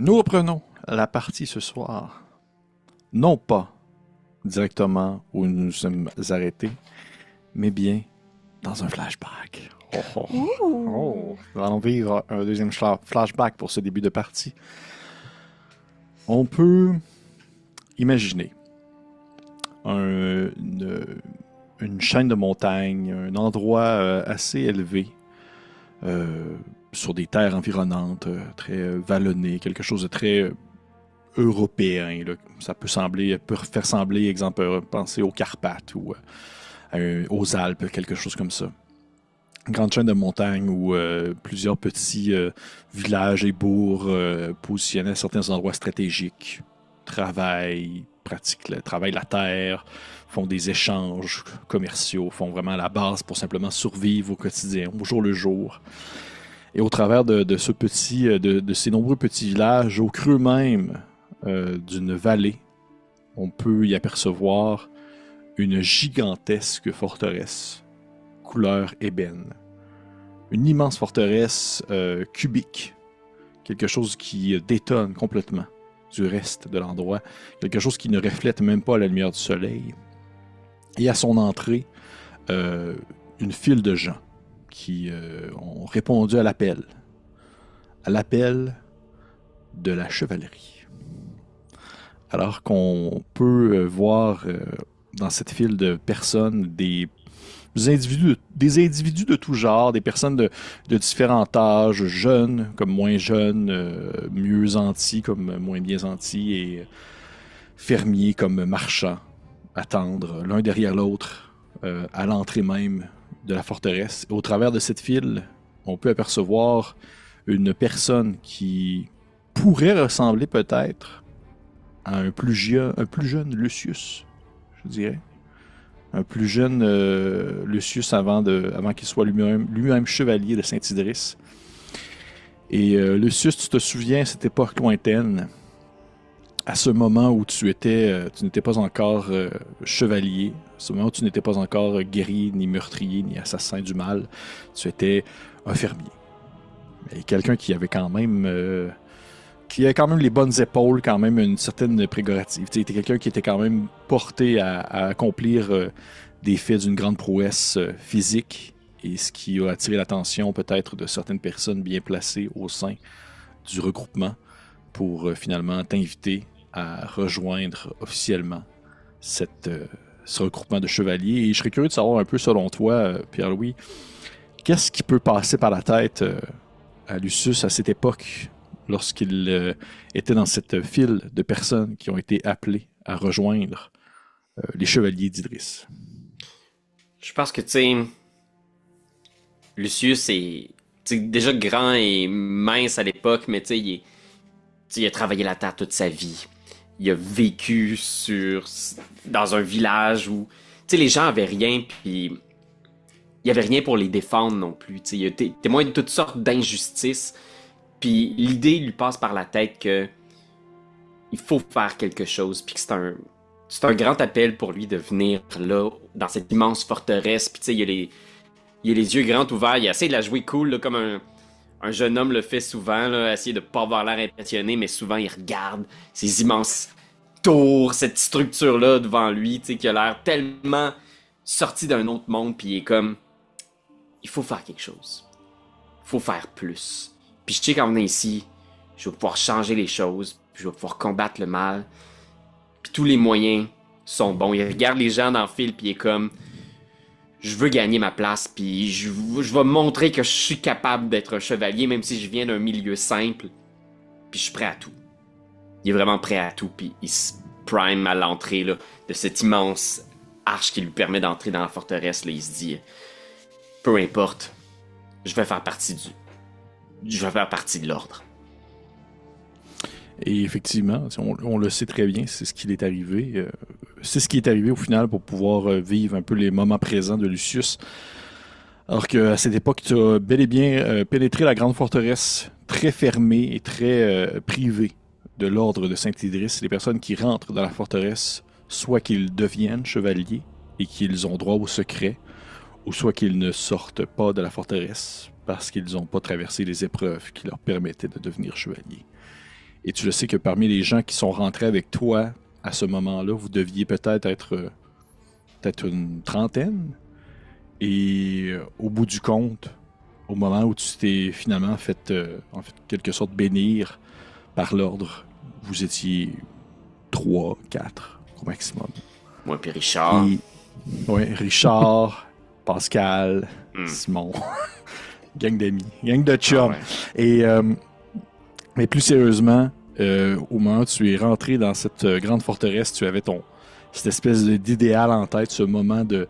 Nous reprenons la partie ce soir, non pas directement où nous nous sommes arrêtés, mais bien dans un flashback. Oh, oh, oh. Nous allons vivre un deuxième flashback pour ce début de partie. On peut imaginer une chaîne de montagnes, un endroit assez élevé, sur des terres environnantes, très vallonnées, quelque chose de très européen. Là. Ça peut faire sembler, exemple, penser aux Carpates ou aux Alpes, quelque chose comme ça. Une grande chaîne de montagnes où plusieurs petits villages et bourgs positionnés à certains endroits stratégiques travaillent la terre, font des échanges commerciaux, font vraiment la base pour simplement survivre au quotidien, au jour le jour. Et au travers de ces nombreux petits villages, au creux même d'une vallée, on peut y apercevoir une gigantesque forteresse, couleur ébène. Une immense forteresse cubique, quelque chose qui détonne complètement du reste de l'endroit, quelque chose qui ne reflète même pas la lumière du soleil. Et à son entrée, une file de gens qui ont répondu à l'appel de la chevalerie. Alors qu'on peut voir dans cette file de personnes des individus de tout genre, des personnes de différents âges, jeunes comme moins jeunes, mieux nantis comme moins bien nantis, et fermiers comme marchands, attendre l'un derrière l'autre à l'entrée même de la forteresse. Et au travers de cette file, on peut apercevoir une personne qui pourrait ressembler peut-être à un plus jeune Lucius, je dirais. Un plus jeune Lucius avant qu'il soit lui-même chevalier de Saint-Idriss. Et Lucius, tu te souviens, à cette époque lointaine, à ce moment où tu n'étais pas encore chevalier, à ce moment où tu n'étais pas encore guerrier, ni meurtrier, ni assassin du mal, tu étais un fermier. Et quelqu'un qui avait quand même les bonnes épaules, quand même une certaine prérogative. Tu étais quelqu'un qui était quand même porté à accomplir des faits d'une grande prouesse physique, et ce qui a attiré l'attention peut-être de certaines personnes bien placées au sein du regroupement pour finalement t'inviter à rejoindre officiellement ce regroupement de chevaliers. Et je serais curieux de savoir un peu, selon toi, Pierre-Louis, qu'est-ce qui peut passer par la tête à Lucius à cette époque, lorsqu'il était dans cette file de personnes qui ont été appelées à rejoindre les chevaliers d'Idriss. Je pense que, tu sais, Lucius est déjà grand et mince à l'époque, mais tu sais, il a travaillé la terre toute sa vie. Il a vécu dans un village où, tu sais, les gens avaient rien, puis il y avait rien pour les défendre non plus. Tu sais, il a été témoin de toutes sortes d'injustices, puis l'idée lui passe par la tête que il faut faire quelque chose, puis que c'est un grand appel pour lui de venir là, dans cette immense forteresse, puis tu sais, il a les yeux grands ouverts, il essaie de la jouer cool, là, comme un jeune homme le fait souvent, là, essayer de pas avoir l'air impressionné, mais souvent il regarde ces immenses tours, cette structure-là devant lui, tu sais, qui a l'air tellement sorti d'un autre monde, puis il est comme, il faut faire quelque chose. Il faut faire plus. Puis je sais qu'en venant ici, je vais pouvoir changer les choses, puis je vais pouvoir combattre le mal, puis tous les moyens sont bons. Il regarde les gens dans le fil, puis il est comme, je veux gagner ma place, puis je vais montrer que je suis capable d'être un chevalier, même si je viens d'un milieu simple, puis je suis prêt à tout. Il est vraiment prêt à tout, puis il se prime à l'entrée là, de cette immense arche qui lui permet d'entrer dans la forteresse. Là, il se dit, peu importe, je vais faire partie de l'ordre. Et effectivement, on le sait très bien, c'est ce qui est arrivé. C'est ce qui est arrivé au final pour pouvoir vivre un peu les moments présents de Lucius. Alors qu'à cette époque, tu as bel et bien pénétré la grande forteresse très fermée et très privée de l'ordre de Saint-Idriss. Les personnes qui rentrent dans la forteresse, soit qu'ils deviennent chevaliers et qu'ils ont droit au secret, ou soit qu'ils ne sortent pas de la forteresse parce qu'ils n'ont pas traversé les épreuves qui leur permettaient de devenir chevaliers. Et tu le sais que parmi les gens qui sont rentrés avec toi à ce moment-là, vous deviez peut-être être peut-être une trentaine. Et au bout du compte, au moment où tu t'es finalement fait, en fait, quelque sorte bénir par l'ordre, vous étiez 3, 4 au maximum. Moi puis Richard. Et ouais, Richard, Pascal, Hmm. Simon, gang d'amis, gang de Ah chums. ouais. Et mais plus sérieusement, au moment où tu es rentré dans cette grande forteresse, tu avais cette espèce d'idéal en tête, ce moment de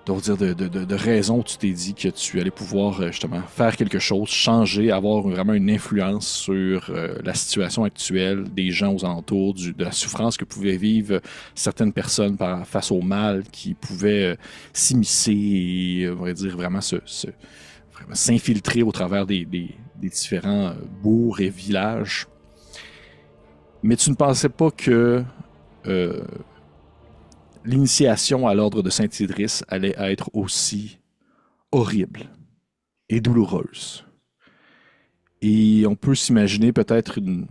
raison où tu t'es dit que tu allais pouvoir justement faire quelque chose, changer, avoir vraiment une influence sur la situation actuelle des gens aux alentours, de la souffrance que pouvaient vivre certaines personnes face au mal qui pouvaient s'immiscer et, on va dire, vraiment vraiment s'infiltrer au travers des différents bourgs et villages. Mais tu ne pensais pas que euh, l'initiation à l'ordre de Saint-Idriss allait être aussi horrible et douloureuse. Et on peut s'imaginer peut-être une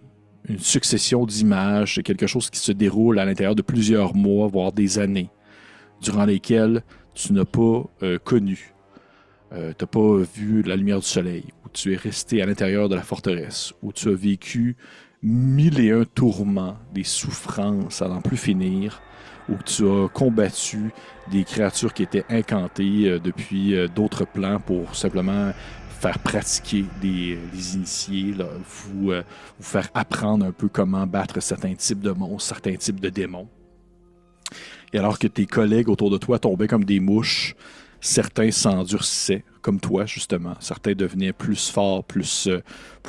succession d'images, quelque chose qui se déroule à l'intérieur de plusieurs mois, voire des années, durant lesquelles tu n'as pas connu, tu n'as pas vu la lumière du soleil, où tu es resté à l'intérieur de la forteresse, où tu as vécu mille et un tourments, des souffrances à n'en plus finir, où tu as combattu des créatures qui étaient incantées depuis d'autres plans pour simplement faire pratiquer des initiés, là, vous faire apprendre un peu comment battre certains types de monstres, certains types de démons. Et alors que tes collègues autour de toi tombaient comme des mouches, certains s'endurcissaient, comme toi justement. Certains devenaient plus forts, plus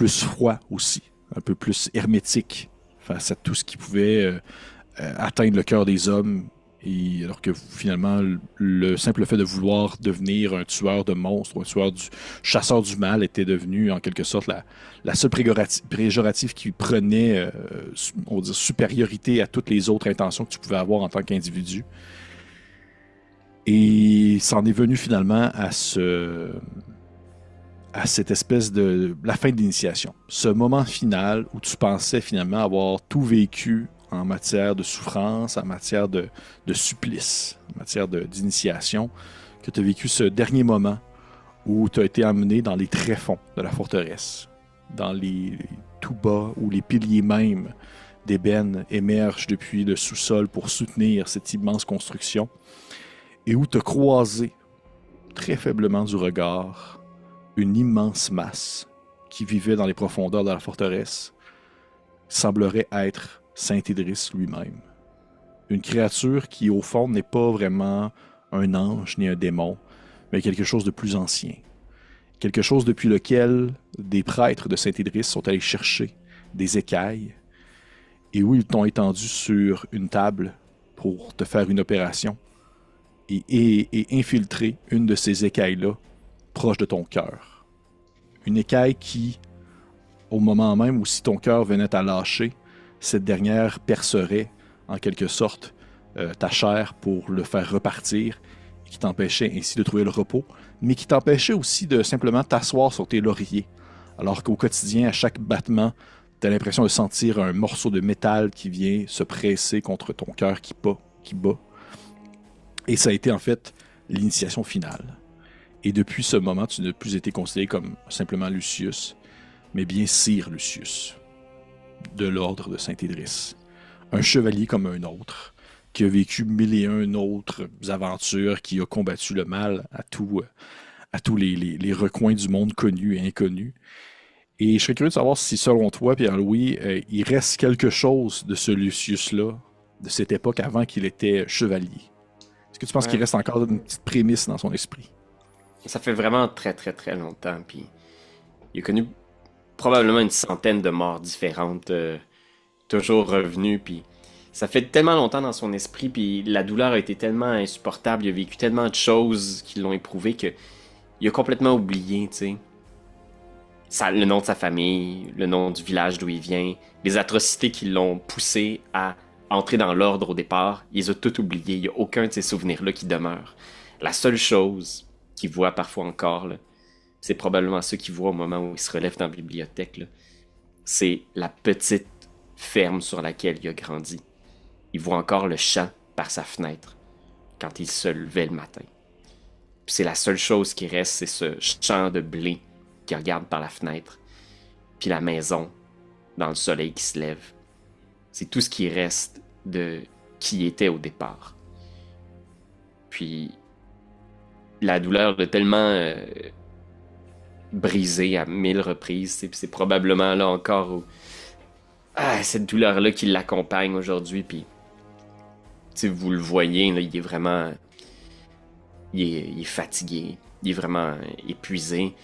froids aussi, un peu plus hermétiques face à tout ce qui pouvait atteindre le cœur des hommes. Et alors que finalement, le simple fait de vouloir devenir un tueur de monstres, un chasseur du mal était devenu en quelque sorte la seule péjorative qui prenait, on va dire, supériorité à toutes les autres intentions que tu pouvais avoir en tant qu'individu. Et c'en est venu finalement à cette espèce de la fin de l'initiation. Ce moment final où tu pensais finalement avoir tout vécu en matière de souffrance, en matière de supplice, en matière d'initiation, que tu as vécu ce dernier moment où tu as été emmené dans les tréfonds de la forteresse, dans les tout bas où les piliers même d'ébène émergent depuis le sous-sol pour soutenir cette immense construction, et où tu as croisé, très faiblement du regard, une immense masse qui vivait dans les profondeurs de la forteresse, semblerait être Saint-Idriss lui-même. Une créature qui, au fond, n'est pas vraiment un ange ni un démon, mais quelque chose de plus ancien. Quelque chose depuis lequel des prêtres de Saint-Idriss sont allés chercher des écailles et où ils t'ont étendu sur une table pour te faire une opération et infiltrer une de ces écailles-là proche de ton cœur. Une écaille qui, au moment même où si ton cœur venait à lâcher, cette dernière percerait en quelque sorte ta chair pour le faire repartir, et qui t'empêchait ainsi de trouver le repos, mais qui t'empêchait aussi de simplement t'asseoir sur tes lauriers, alors qu'au quotidien, à chaque battement, tu as l'impression de sentir un morceau de métal qui vient se presser contre ton cœur qui bat. Et ça a été en fait l'initiation finale. Et depuis ce moment, tu n'as plus été considéré comme simplement Lucius, mais bien Sire Lucius, de l'ordre de Saint-Idriss. Un chevalier comme un autre, qui a vécu mille et un autres aventures, qui a combattu le mal à tous les recoins du monde connus et inconnus. Et je serais curieux de savoir si, selon toi, Pierre-Louis, il reste quelque chose de ce Lucius-là, de cette époque avant qu'il était chevalier. Est-ce que tu penses qu'il Ouais. reste encore une petite prémisse dans son esprit? Ça fait vraiment très très très longtemps. Puis il a connu probablement une centaine de morts différentes, toujours revenues. Puis ça fait tellement longtemps dans son esprit. Puis la douleur a été tellement insupportable. Il a vécu tellement de choses qui l'ont éprouvé que il a complètement oublié, tu sais. Le nom de sa famille, le nom du village d'où il vient, les atrocités qui l'ont poussé à entrer dans l'ordre au départ, il les a tout oubliés. Il n'y a aucun de ces souvenirs-là qui demeure. La seule chose qu'il voit parfois encore, là, c'est probablement ceux qu'il voit au moment où il se relève dans la bibliothèque. Là. c'est la petite ferme sur laquelle il a grandi. Il voit encore le champ par sa fenêtre quand il se levait le matin. Puis c'est la seule chose qui reste, c'est ce champ de blé qui regarde par la fenêtre, puis la maison dans le soleil qui se lève. C'est tout ce qui reste de qui il était au départ. Puis la douleur l'a tellement brisé à 1000 reprises. C'est probablement là encore où cette douleur-là qui l'accompagne aujourd'hui. Puis vous le voyez, là, il est vraiment... Il est fatigué. Il est vraiment épuisé.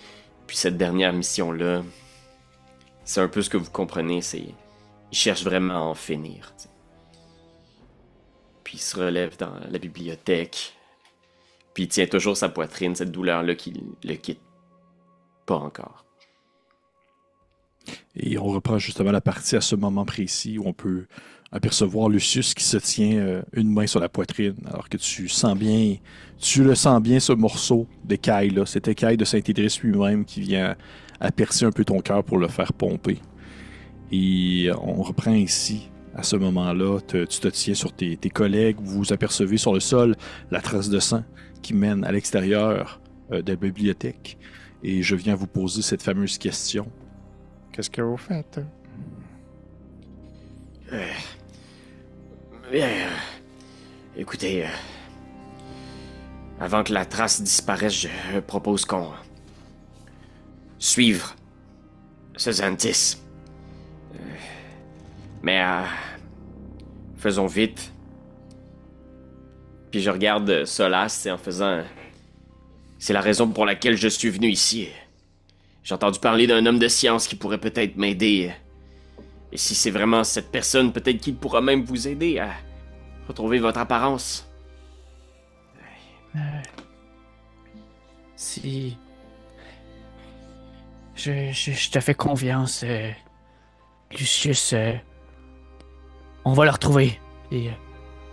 Puis cette dernière mission-là, c'est un peu ce que vous comprenez, c'est... Il cherche vraiment à en finir. T'sais. Puis il se relève dans la bibliothèque. Puis il tient toujours sa poitrine, cette douleur-là qui le quitte pas encore. Et on reprend justement la partie à ce moment précis où on peut apercevoir Lucius qui se tient une main sur la poitrine, alors que tu le sens bien, ce morceau d'écaille-là, cet écaille de Saint-Idriss lui-même qui vient à percer un peu ton cœur pour le faire pomper. Et on reprend ici, à ce moment-là, tu te tiens sur tes collègues, vous apercevez sur le sol la trace de sang qui mène à l'extérieur de la bibliothèque. Et je viens vous poser cette fameuse question. Qu'est-ce que vous faites? Écoutez, avant que la trace disparaisse, je propose qu'on suive ce Xanthis. Mais faisons vite. Puis je regarde Solas en faisant... C'est la raison pour laquelle je suis venu ici. J'ai entendu parler d'un homme de science qui pourrait peut-être m'aider. Et si c'est vraiment cette personne, peut-être qu'il pourra même vous aider à retrouver votre apparence. Si... Je te fais confiance, Lucius. On va le retrouver. Et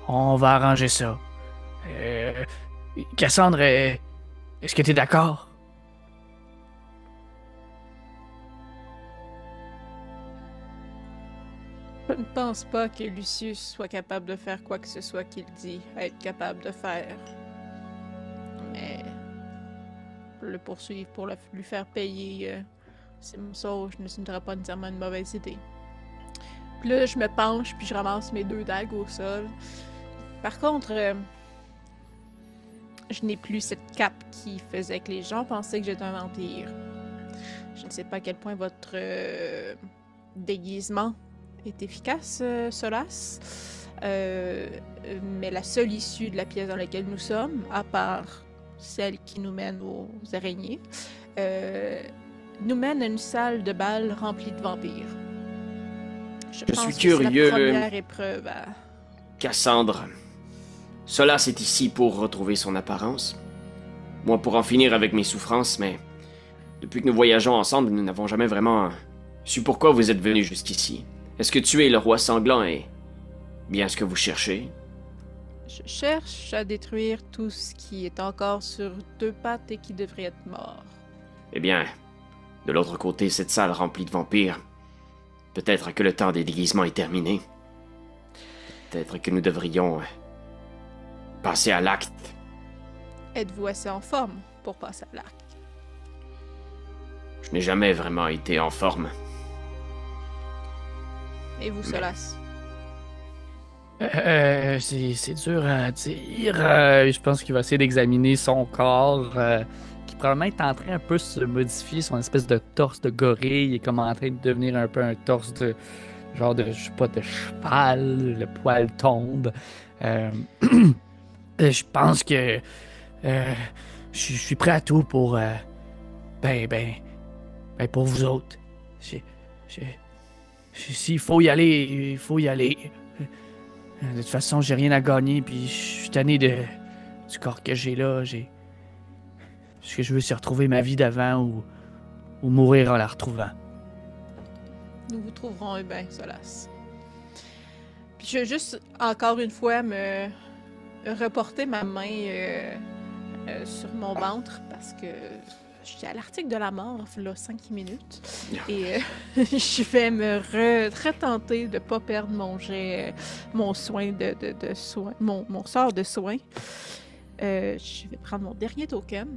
on va arranger ça. Cassandre, est-ce que t'es d'accord? Je ne pense pas que Lucius soit capable de faire quoi que ce soit qu'il dit être capable de faire. Mais le poursuivre pour lui faire payer ses mensonges ne serait pas nécessairement une mauvaise idée. Puis là, je me penche puis je ramasse mes 2 dagues au sol. Par contre, je n'ai plus cette cape qui faisait que les gens pensaient que j'étais un vampire. Je ne sais pas à quel point votre déguisement est efficace, Solas. Mais la seule issue de la pièce dans laquelle nous sommes, à part celle qui nous mène aux araignées, nous mène à une salle de bal remplie de vampires. Je pense suis que curieux. C'est la première épreuve à... Cassandre, Solas est ici pour retrouver son apparence. Moi, pour en finir avec mes souffrances, mais depuis que nous voyageons ensemble, nous n'avons jamais vraiment su pourquoi vous êtes venu jusqu'ici. Est-ce que tuer le roi sanglant est bien ce que vous cherchez? Je cherche à détruire tout ce qui est encore sur 2 pattes et qui devrait être mort. Eh bien, de l'autre côté, cette salle remplie de vampires, peut-être que le temps des déguisements est terminé. Peut-être que nous devrions passer à l'acte. Êtes-vous assez en forme pour passer à l'acte? Je n'ai jamais vraiment été en forme. Et vous, Solas? C'est dur à dire. Je pense qu'il va essayer d'examiner son corps, qui probablement est en train un peu de se modifier. Son espèce de torse de gorille il est comme en train de devenir un peu un torse de genre de, je sais pas, de cheval. Le poil tombe. Je pense que je suis prêt à tout pour pour vous autres. S'il faut y aller, il faut y aller. De toute façon, j'ai rien à gagner, puis je suis tanné du corps que j'ai là. Ce que je veux, c'est retrouver ma vie d'avant ou mourir en la retrouvant. Nous vous trouverons un bain, Solas. Puis je veux juste, encore une fois, me reporter ma main sur mon ventre, parce que j'étais à l'article de la mort, là, 5 minutes. Et je vais me retenter de pas perdre mon soin de soin, mon sort de soin. Je vais prendre mon dernier token.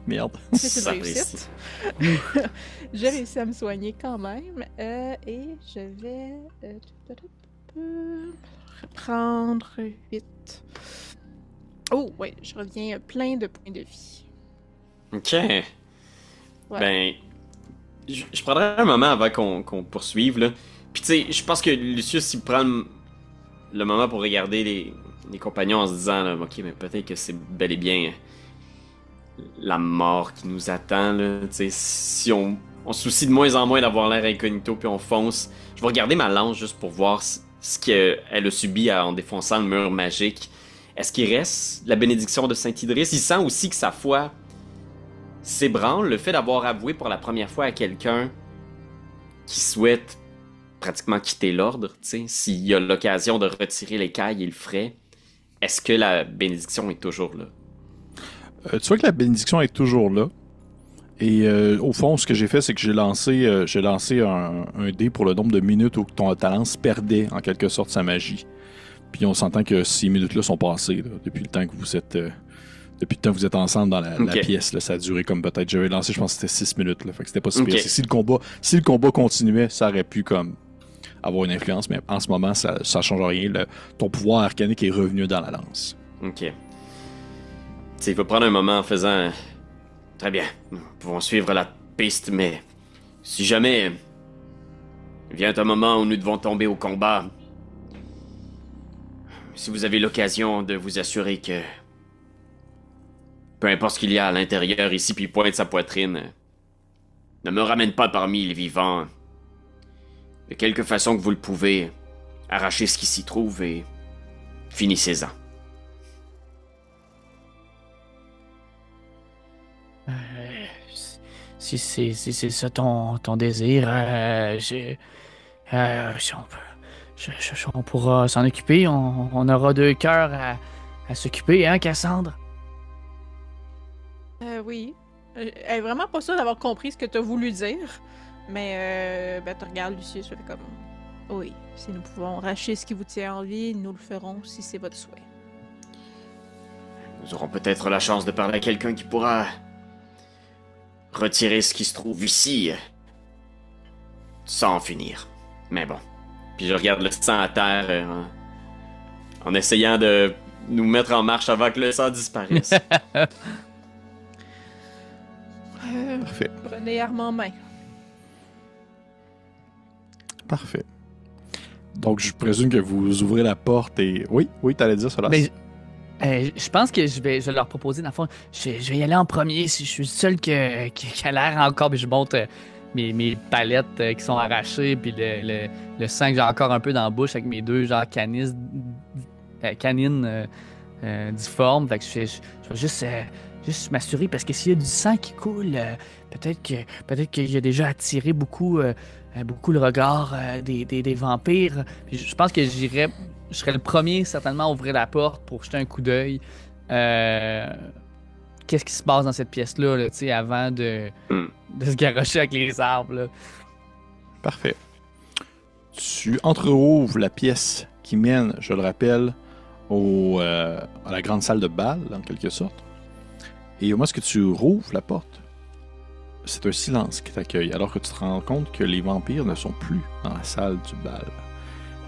Merde. C'est une Ça réussite. J'ai réussi à me soigner quand même. Et je vais reprendre 8. Oh, ouais, je reviens plein de points de vie. Ok. Ouais. Ben, je prendrai un moment avant qu'on poursuive, là. Puis tu sais, je pense que Lucius, il prend le moment pour regarder les compagnons en se disant, là, ok, mais peut-être que c'est bel et bien la mort qui nous attend, là. Tu sais, si on se soucie de moins en moins d'avoir l'air incognito, puis on fonce. Je vais regarder ma lance juste pour voir ce qu'elle a subi en défonçant le mur magique. Est-ce qu'il reste la bénédiction de Saint-Idriss? Il sent aussi que sa foi s'ébranle. Le fait d'avoir avoué pour la première fois à quelqu'un qui souhaite pratiquement quitter l'ordre, tu sais, s'il y a l'occasion de retirer l'écaille, il le ferait. Est-ce que la bénédiction est toujours là? Tu vois que la bénédiction est toujours là. Et au fond, ce que j'ai fait, c'est que j'ai lancé un dé pour le nombre de minutes où ta lance perdait en quelque sorte sa magie. Puis on s'entend que ces minutes-là sont passées là, depuis le temps que vous êtes ensemble dans la pièce. Là, ça a duré comme peut-être, j'avais lancé, je pense que c'était 6 minutes. Là, fait que c'était pas si pire. Si le combat continuait, ça aurait pu comme avoir une influence, mais en ce moment, ça change rien. Ton pouvoir arcanique est revenu dans la lance. Ok. Il faut prendre un moment en faisant... Très bien, nous pouvons suivre la piste, mais si jamais vient un moment où nous devons tomber au combat, si vous avez l'occasion de vous assurer que peu importe ce qu'il y a à l'intérieur ici, puis il pointe sa poitrine, ne me ramène pas parmi les vivants. De quelque façon que vous le pouvez, arrachez ce qui s'y trouve et finissez-en. Si c'est ça ton désir, on pourra s'en occuper. On aura 2 cœurs à s'occuper, hein, Cassandre? Oui. Elle est vraiment pas sûre d'avoir compris ce que t'as voulu dire. Mais, tu regardes Lucius, je fais comme... Oui, si nous pouvons arracher ce qui vous tient en vie, nous le ferons si c'est votre souhait. Nous aurons peut-être la chance de parler à quelqu'un qui pourra retirer ce qui se trouve ici sans en finir. Mais bon. Puis je regarde le sang à terre en essayant de nous mettre en marche avant que le sang disparaisse. Parfait. Prenez arme en main. Parfait. Donc, je présume que vous ouvrez la porte et... Oui, t'allais dire cela. Mais, je pense que je vais leur proposer, dans le fond, je vais y aller en premier si je suis le seul qui a l'air encore, puis je monte mes palettes qui sont arrachées, puis le sang que j'ai encore un peu dans la bouche avec mes 2 genre canines difformes. Fait que je vais juste m'assurer, parce que s'il y a du sang qui coule, peut-être qu'il a déjà attiré beaucoup le regard des vampires. Puis je pense que je serais le premier certainement à ouvrir la porte pour jeter un coup d'œil. Qu'est-ce qui se passe dans cette pièce-là, là, avant de se garrocher avec les arbres. Là. Parfait. Tu entrerouvres la pièce qui mène, je le rappelle, à la grande salle de bal, en quelque sorte. Et au moment où tu rouvres la porte, c'est un silence qui t'accueille, alors que tu te rends compte que les vampires ne sont plus dans la salle du bal.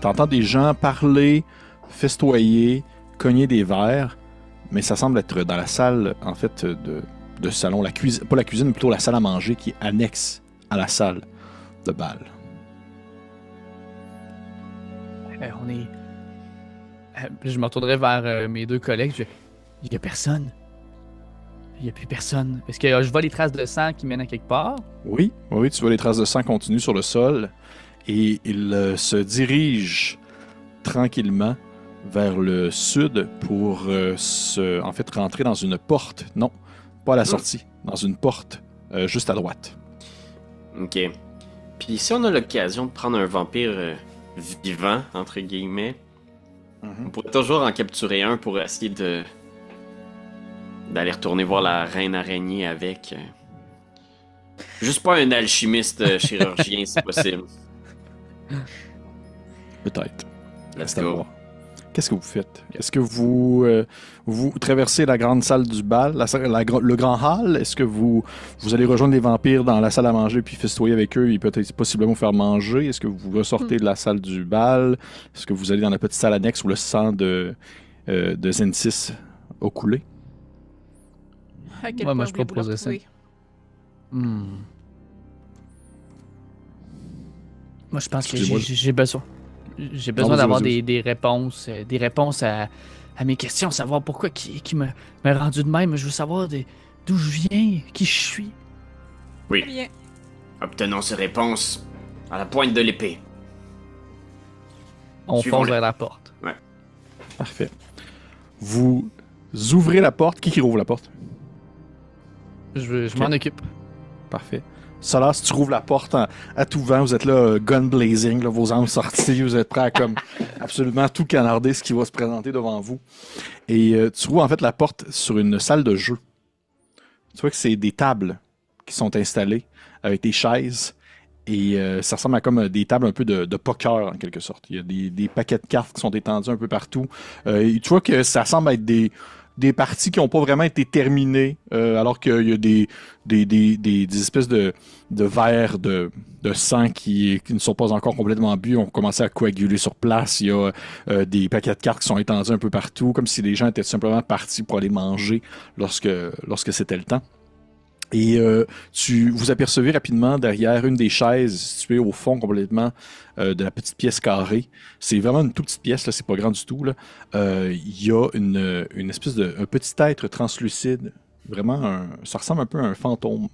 T'entends des gens parler, festoyer, cogner des verres, mais ça semble être dans la salle, en fait, de salon, la cuisine, pas la cuisine, mais plutôt la salle à manger qui est annexe à la salle de bal. Je me retournerai vers mes 2 collègues. Il n'y a personne. Il n'y a plus personne. Est-ce que je vois les traces de sang qui mènent à quelque part? Oui, tu vois les traces de sang continuent sur le sol et il se dirige tranquillement vers le sud pour rentrer dans une porte. Non, pas à la sortie, dans une porte juste à droite. Ok. Puis si on a l'occasion de prendre un vampire vivant, entre guillemets, on pourrait toujours en capturer un pour essayer de d'aller retourner voir la reine araignée avec. Juste pas un alchimiste chirurgien, si possible. Peut-être. Let's Reste à go. voir. Qu'est-ce que vous faites? Est-ce que vous traversez la grande salle du bal, le grand hall? Est-ce que vous allez rejoindre les vampires dans la salle à manger puis festoyer avec eux et peut-être possiblement vous faire manger? Est-ce que vous ressortez de la salle du bal? Est-ce que vous allez dans la petite salle annexe où le sang de Zentis a coulé? À quel Ouais, moi, point je voulez-vous le proposerais ça. retrouver? Moi, je pense que Excusez-moi. j'ai besoin. J'ai besoin vas-y, d'avoir vas-y. des réponses à mes questions, savoir pourquoi qui m'a rendu de même. Je veux savoir d'où je viens, qui je suis. Oui. Bien. Obtenons ces réponses à la pointe de l'épée. On Suivons-les. fonce vers la porte. Parfait. Vous ouvrez la porte. Qui rouvre la porte? Je m'en occupe. Parfait. Solas, tu rouvres la porte à tout vent. Vous êtes là, gun blazing, là, vos armes sorties. Vous êtes prêts à comme absolument tout canarder ce qui va se présenter devant vous. Et tu rouvres en fait la porte sur une salle de jeu. Tu vois que c'est des tables qui sont installées avec des chaises. Et ça ressemble à comme des tables un peu de poker en quelque sorte. Il y a des paquets de cartes qui sont étendus un peu partout. Et tu vois que ça semble être des parties qui n'ont pas vraiment été terminées, alors qu'il y a des espèces de verres de sang qui ne sont pas encore complètement bu, ont commencé à coaguler sur place. Il y a des paquets de cartes qui sont étendus un peu partout, comme si les gens étaient simplement partis pour aller manger lorsque c'était le temps. Et vous apercevez rapidement derrière une des chaises située au fond complètement de la petite pièce carrée. C'est vraiment une toute petite pièce, là, c'est pas grand du tout. Là. Il y a une espèce un petit être translucide. Vraiment, ça ressemble un peu à un fantôme.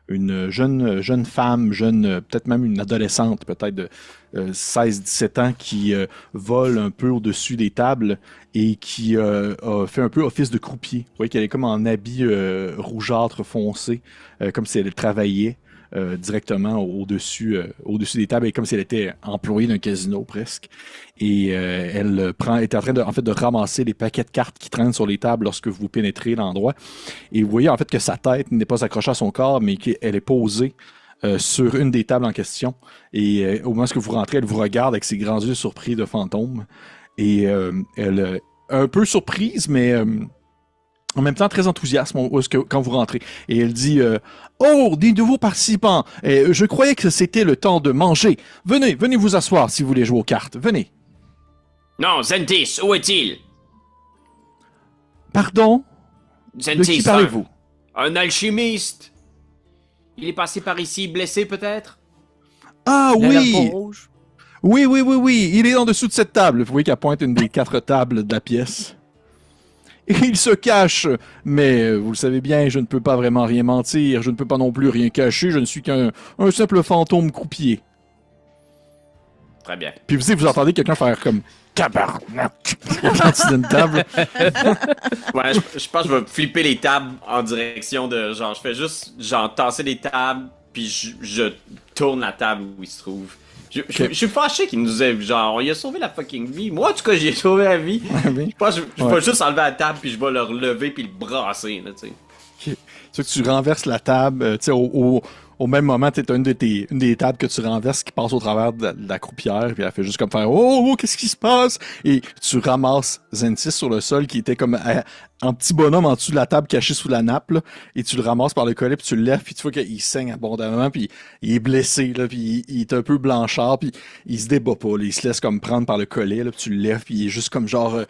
Une jeune femme, peut-être même une adolescente, peut-être de 16-17 ans, qui vole un peu au-dessus des tables et qui a fait un peu office de croupier. Vous voyez qu'elle est comme en habit rougeâtre foncé, comme si elle travaillait directement au-dessus des tables, et comme si elle était employée d'un casino presque. Et elle est en train de ramasser les paquets de cartes qui traînent sur les tables lorsque vous pénétrez l'endroit. Et vous voyez en fait que sa tête n'est pas accrochée à son corps, mais qu'elle est posée sur une des tables en question. Et au moment où vous rentrez, elle vous regarde avec ses grands yeux surpris de fantôme. Et elle un peu surprise, mais en même temps très enthousiaste quand vous rentrez. Et elle dit Oh, des nouveaux participants, je croyais que c'était le temps de manger. Venez vous asseoir si vous voulez jouer aux cartes. Venez. Non, Zentis, où est-il? Pardon? Zentis, De qui parlez-vous? un alchimiste. Il est passé par ici, blessé peut-être? Ah Il a la oui! peau rouge. Oui, il est en dessous de cette table. Vous voyez qu'elle pointe une des 4 tables de la pièce. Et il se cache, mais vous le savez bien, je ne peux pas vraiment rien mentir, je ne peux pas non plus rien cacher, je ne suis qu'un simple fantôme croupier. Très bien. Puis vous entendez quelqu'un faire comme tabarnak quand d'une table. Ouais, je pense que je vais flipper les tables en direction de genre, je fais juste genre tasser les tables, puis je tourne la table où il se trouve. Je suis fâché qu'il nous ait, genre, il a sauvé la fucking vie. Moi, en tout cas, j'ai sauvé la vie. Oui. Je pense que je Ouais. vais juste enlever la table, puis je vais le relever, puis le brasser, là, tu sais. Tu sais que tu renverses la table, tu sais, au même moment, tu as une des tables que tu renverses qui passe au travers de la croupière, puis elle fait juste comme faire oh, qu'est-ce qui se passe? Et tu ramasses Zentis sur le sol qui était comme en petit bonhomme en dessous de la table caché sous la nappe, là, et tu le ramasses par le collet, puis tu le lèves, puis tu vois qu'il saigne abondamment, puis il est blessé, là, puis il est un peu blanchard, puis il se débat pas, là, il se laisse comme prendre par le collet, là, puis tu le lèves, puis il est juste comme genre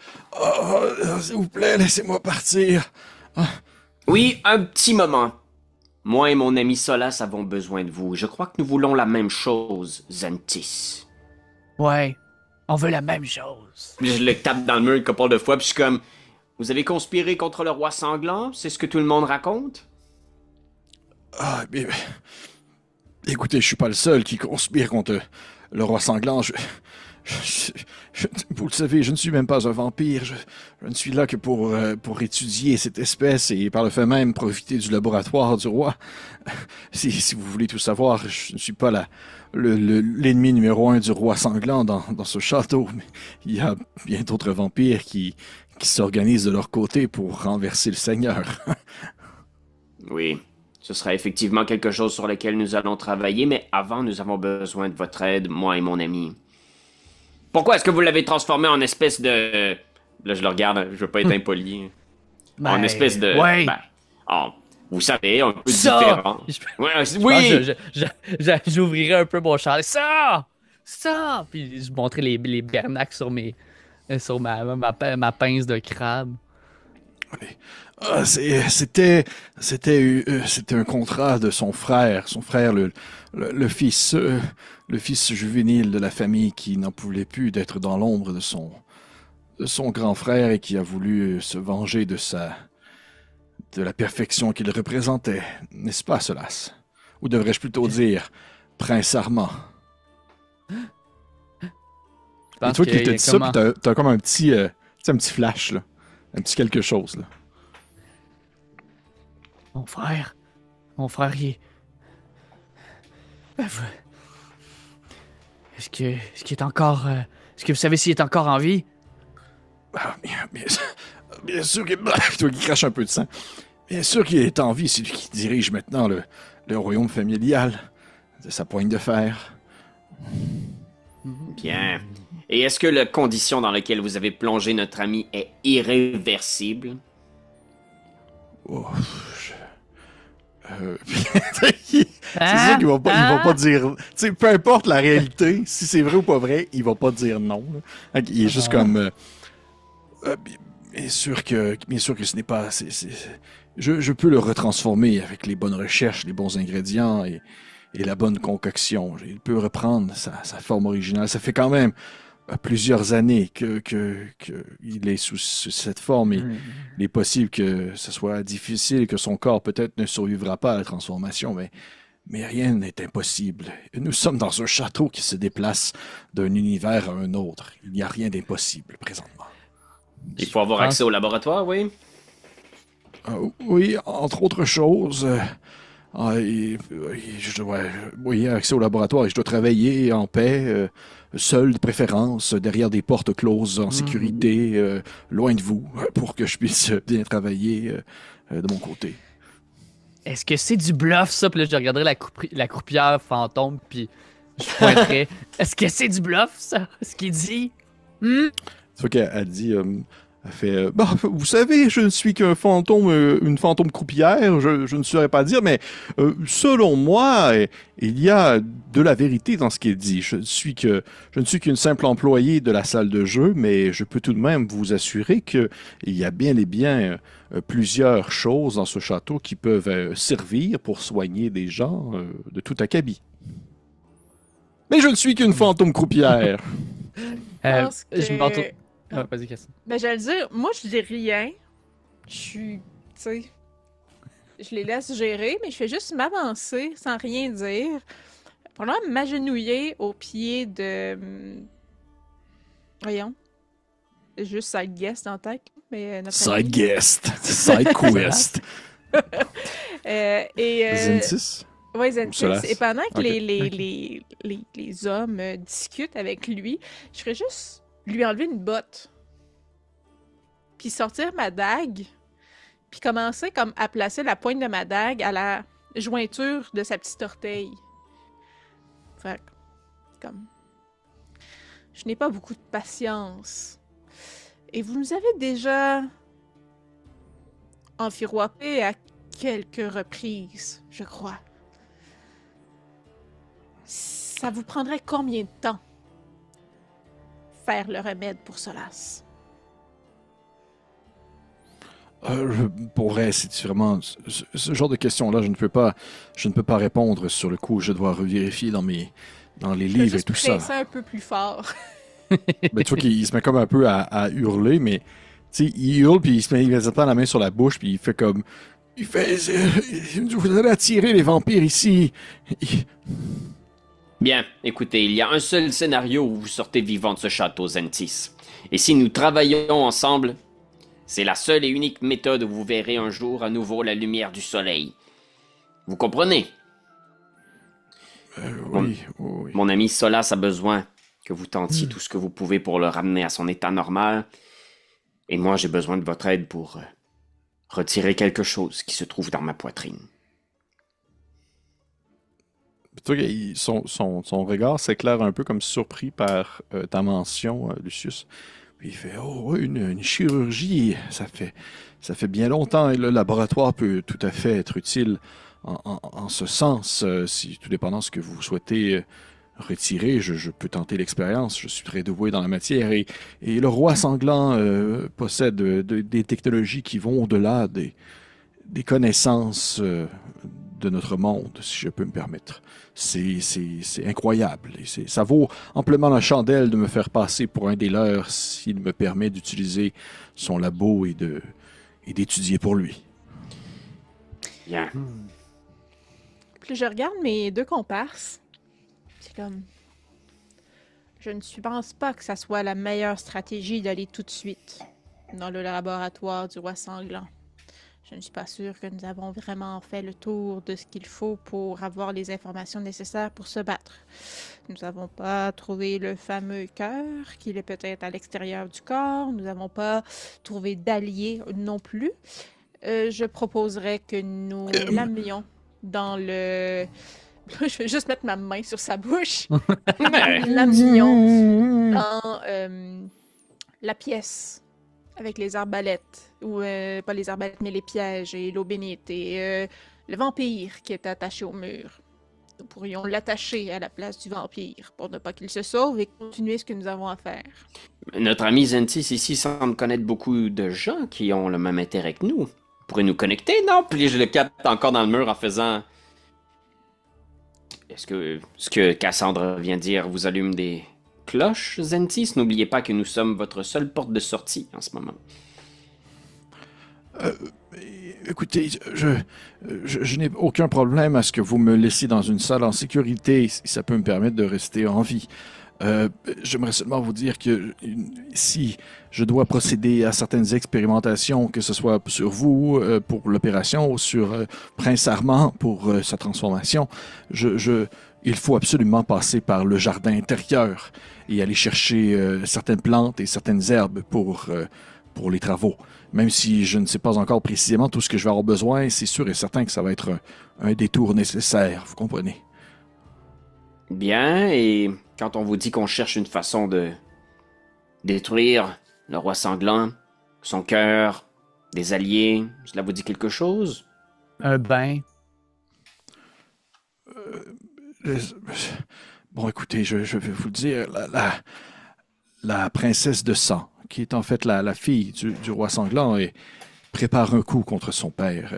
oh, s'il vous plaît, laissez-moi partir. Oui, un petit moment. Moi et mon ami Solas avons besoin de vous. Je crois que nous voulons la même chose, Zentis. Ouais, on veut la même chose. Puis je le tape dans le mur une couple de fois, puis je suis comme... Vous avez conspiré contre le roi sanglant? C'est ce que tout le monde raconte? Ah, mais, écoutez, je suis pas le seul qui conspire contre le roi sanglant. Vous le savez, je ne suis même pas un vampire. Je ne suis là que pour étudier cette espèce et par le fait même profiter du laboratoire du roi. Si vous voulez tout savoir, je ne suis pas l'ennemi numéro 1 du roi sanglant dans ce château. Mais il y a bien d'autres vampires qui qui s'organisent de leur côté pour renverser le Seigneur. Oui, ce sera effectivement quelque chose sur lequel nous allons travailler, mais avant, nous avons besoin de votre aide, moi et mon ami. Pourquoi est-ce que vous l'avez transformé en espèce de... Là, je le regarde, je veux pas être impoli. En espèce de... Ouais. Vous savez, un peu Ça! différent. Oui! J'ouvrirais un peu mon char. Ça! Puis je montrais les bernacles sur ma pince de crabe. C'était un contrat de son frère. Son frère, le fils juvénile de la famille qui n'en pouvait plus d'être dans l'ombre de son grand frère et qui a voulu se venger de la perfection qu'il représentait. N'est-ce pas, Solas? Ou devrais-je plutôt dire Prince Armand? Et toi qui te dis ça, puis t'as comme un petit flash, là. Un petit quelque chose, là. Mon frère, il est... Est-ce qu'il est encore... Est-ce que vous savez s'il est encore en vie? Ah, bien sûr qu'il... Toi qui crache un peu de sang. Bien sûr qu'il est en vie, c'est lui qui dirige maintenant le royaume familial de sa poigne de fer. Bien. Et est-ce que la condition dans laquelle vous avez plongé notre ami est irréversible? Oh, c'est sûr qu'il va pas dire... Tu sais, peu importe la réalité, si c'est vrai ou pas vrai, il va pas dire non. Là. Il est juste comme... bien sûr que ce n'est pas... Je peux le retransformer avec les bonnes recherches, les bons ingrédients et la bonne concoction. Il peut reprendre sa forme originale. Ça fait quand même plusieurs années qu'il est sous cette forme et il est possible que ce soit difficile et que son corps peut-être ne survivra pas à la transformation, mais rien n'est impossible. Nous sommes dans un château qui se déplace d'un univers à un autre. Il n'y a rien d'impossible présentement. Il faut avoir accès au laboratoire, oui? Oui, entre autres choses... oui, accès au laboratoire et je dois travailler en paix, seul de préférence, derrière des portes closes, en sécurité, loin de vous, pour que je puisse bien travailler de mon côté. Est-ce que c'est du bluff, ça? Puis là, je regarderai la croupière fantôme, puis je pointerai. Est-ce que c'est du bluff, ça? Ce qu'il dit? C'est ça qu'elle dit... Elle fait, vous savez, je ne suis qu'un fantôme, une fantôme croupière, je ne saurais pas dire, mais selon moi, il y a de la vérité dans ce qu'il dit. Je ne suis qu'une simple employée de la salle de jeu, mais je peux tout de même vous assurer qu'il y a bien et bien plusieurs choses dans ce château qui peuvent servir pour soigner des gens de tout acabit. Mais je ne suis qu'une fantôme croupière. Je m'entoure. Vas-y, Cassine. Ben, j'allais dire, moi, je dis rien. Je suis, tu sais, je les laisse gérer, mais je fais juste m'avancer sans rien dire. Probablement m'agenouiller au pied de... Voyons. Juste side guest en tête, mais... Side guest. Side quest. Zentis? Oui, Zentis. Et pendant que okay. les hommes discutent avec lui, je ferais juste... lui enlever une botte, puis sortir ma dague, puis commencer comme à placer la pointe de ma dague à la jointure de sa petite orteil. Fait comme... Je n'ai pas beaucoup de patience. Et vous nous avez déjà enfiroppé à quelques reprises, je crois. Ça vous prendrait combien de temps faire le remède pour Solas? Pour vrai, c'est vraiment ce genre de questions-là, je ne peux pas répondre sur le coup. Je dois revérifier dans les livres et tout ça. Je vais un peu plus fort. Ben, tu vois qu'il se met comme un peu à hurler, mais tu sais, il hurle puis il se met immédiatement la main sur la bouche puis il fait comme, vous allez attirer les vampires ici. Bien, écoutez, il y a un seul scénario où vous sortez vivant de ce château, Zentis. Et si nous travaillons ensemble, c'est la seule et unique méthode où vous verrez un jour à nouveau la lumière du soleil. Vous comprenez? Oui. Mon ami Solas a besoin que vous tentiez tout ce que vous pouvez pour le ramener à son état normal. Et moi, j'ai besoin de votre aide pour retirer quelque chose qui se trouve dans ma poitrine. Toi, son regard s'éclaire un peu comme surpris par ta mention, Lucius. Puis il fait oh, oui, une chirurgie, ça fait bien longtemps et le laboratoire peut tout à fait être utile en ce sens. Si tout dépendant de ce que vous souhaitez retirer, je peux tenter l'expérience. Je suis très doué dans la matière et le roi sanglant possède des technologies qui vont au-delà des connaissances de notre monde, si je peux me permettre. C'est incroyable. Et ça vaut amplement la chandelle de me faire passer pour un des leurs s'il me permet d'utiliser son labo et d'étudier pour lui. Bien. Puis je regarde mes deux comparses. C'est comme... Je ne pense pas que ça soit la meilleure stratégie d'aller tout de suite dans le laboratoire du roi sanglant. Je ne suis pas sûre que nous avons vraiment fait le tour de ce qu'il faut pour avoir les informations nécessaires pour se battre. Nous n'avons pas trouvé le fameux cœur, qu'il est peut-être à l'extérieur du corps. Nous n'avons pas trouvé d'alliés non plus. Je proposerais que nous l'amenions dans le... Je vais juste mettre ma main sur sa bouche. L'amenions dans la pièce. Avec les arbalètes, ou pas les arbalètes, mais les pièges et l'eau bénite et le vampire qui est attaché au mur. Nous pourrions l'attacher à la place du vampire pour ne pas qu'il se sauve et continuer ce que nous avons à faire. Notre ami Zentis ici semble connaître beaucoup de gens qui ont le même intérêt que nous. Pourrait nous connecter, non? Puis je le capte encore dans le mur en faisant... Est-ce que ce que Cassandre vient de dire vous allume des... cloche, Zentis? N'oubliez pas que nous sommes votre seule porte de sortie en ce moment. Écoutez, je n'ai aucun problème à ce que vous me laissiez dans une salle en sécurité, si ça peut me permettre de rester en vie. J'aimerais seulement vous dire que si je dois procéder à certaines expérimentations, que ce soit sur vous pour l'opération ou sur Prince Armand pour sa transformation, il faut absolument passer par le jardin intérieur et aller chercher certaines plantes et certaines herbes pour les travaux. Même si je ne sais pas encore précisément tout ce que je vais avoir besoin, c'est sûr et certain que ça va être un détour nécessaire, vous comprenez? Bien, et quand on vous dit qu'on cherche une façon de détruire le roi sanglant, son cœur, des alliés, cela vous dit quelque chose? Un bain. Bon, écoutez, je vais vous le dire, la princesse de sang, qui est en fait la fille du roi sanglant, et prépare un coup contre son père.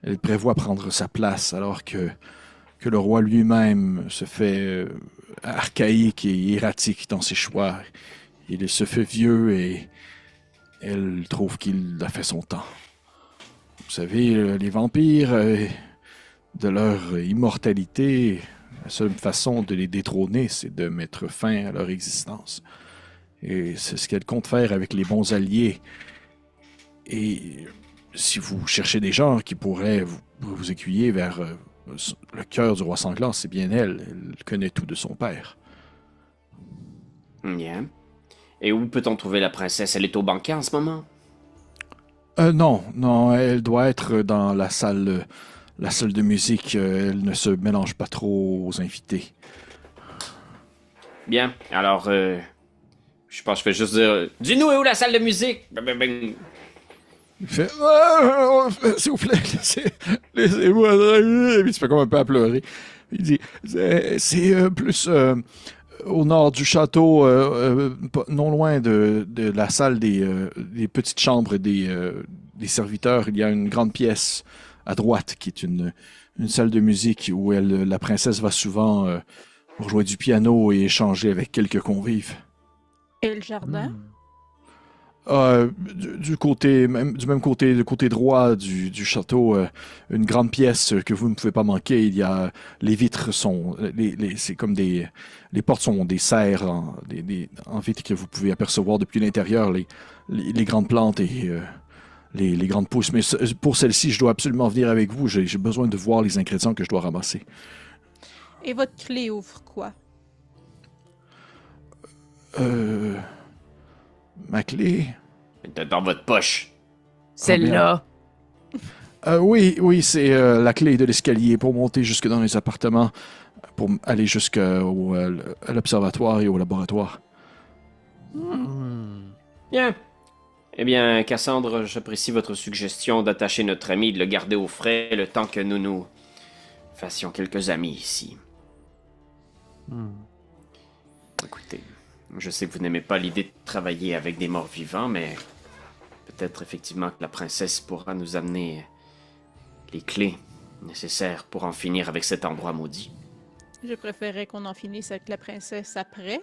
Elle prévoit prendre sa place alors que le roi lui-même se fait archaïque et erratique dans ses choix. Il se fait vieux et elle trouve qu'il a fait son temps. Vous savez, les vampires, de leur immortalité, la seule façon de les détrôner, c'est de mettre fin à leur existence. Et c'est ce qu'elle compte faire avec les bons alliés. Et si vous cherchez des gens qui pourraient vous aiguiller vers le cœur du roi sanglant, c'est bien elle. Elle connaît tout de son père. Bien. Et où peut-on trouver la princesse? Elle est au banquet en ce moment? Non, elle doit être dans la salle de musique. Elle ne se mélange pas trop aux invités. Bien, alors, je pense que je vais juste dire... Dis-nous où est la salle de musique? Il fait s'il vous plaît, laissez-moi tranquille. Puis il se fait comme un peu à pleurer. Il dit c'est plus au nord du château, non loin de la salle des petites chambres des serviteurs. Il y a une grande pièce à droite qui est une salle de musique où la princesse va souvent pour jouer du piano et échanger avec quelques convives. Et le jardin? Du même côté, du côté droit du château, une grande pièce que vous ne pouvez pas manquer. Il y a les vitres sont, c'est comme les portes sont des serres en vitre que vous pouvez apercevoir depuis l'intérieur les grandes plantes et les grandes pousses. Mais pour celle-ci, je dois absolument venir avec vous. J'ai besoin de voir les ingrédients que je dois ramasser. Et votre clé ouvre quoi? Ma clé, Dans votre poche. Celle-là. Oui, c'est la clé de l'escalier pour monter jusque dans les appartements, pour aller jusqu'à l'observatoire et au laboratoire. Bien. Eh bien, Cassandre, j'apprécie votre suggestion d'attacher notre ami et de le garder au frais le temps que nous fassions quelques amis ici. Écoutez, je sais que vous n'aimez pas l'idée de travailler avec des morts vivants, mais peut-être effectivement que la princesse pourra nous amener les clés nécessaires pour en finir avec cet endroit maudit. Je préférerais qu'on en finisse avec la princesse après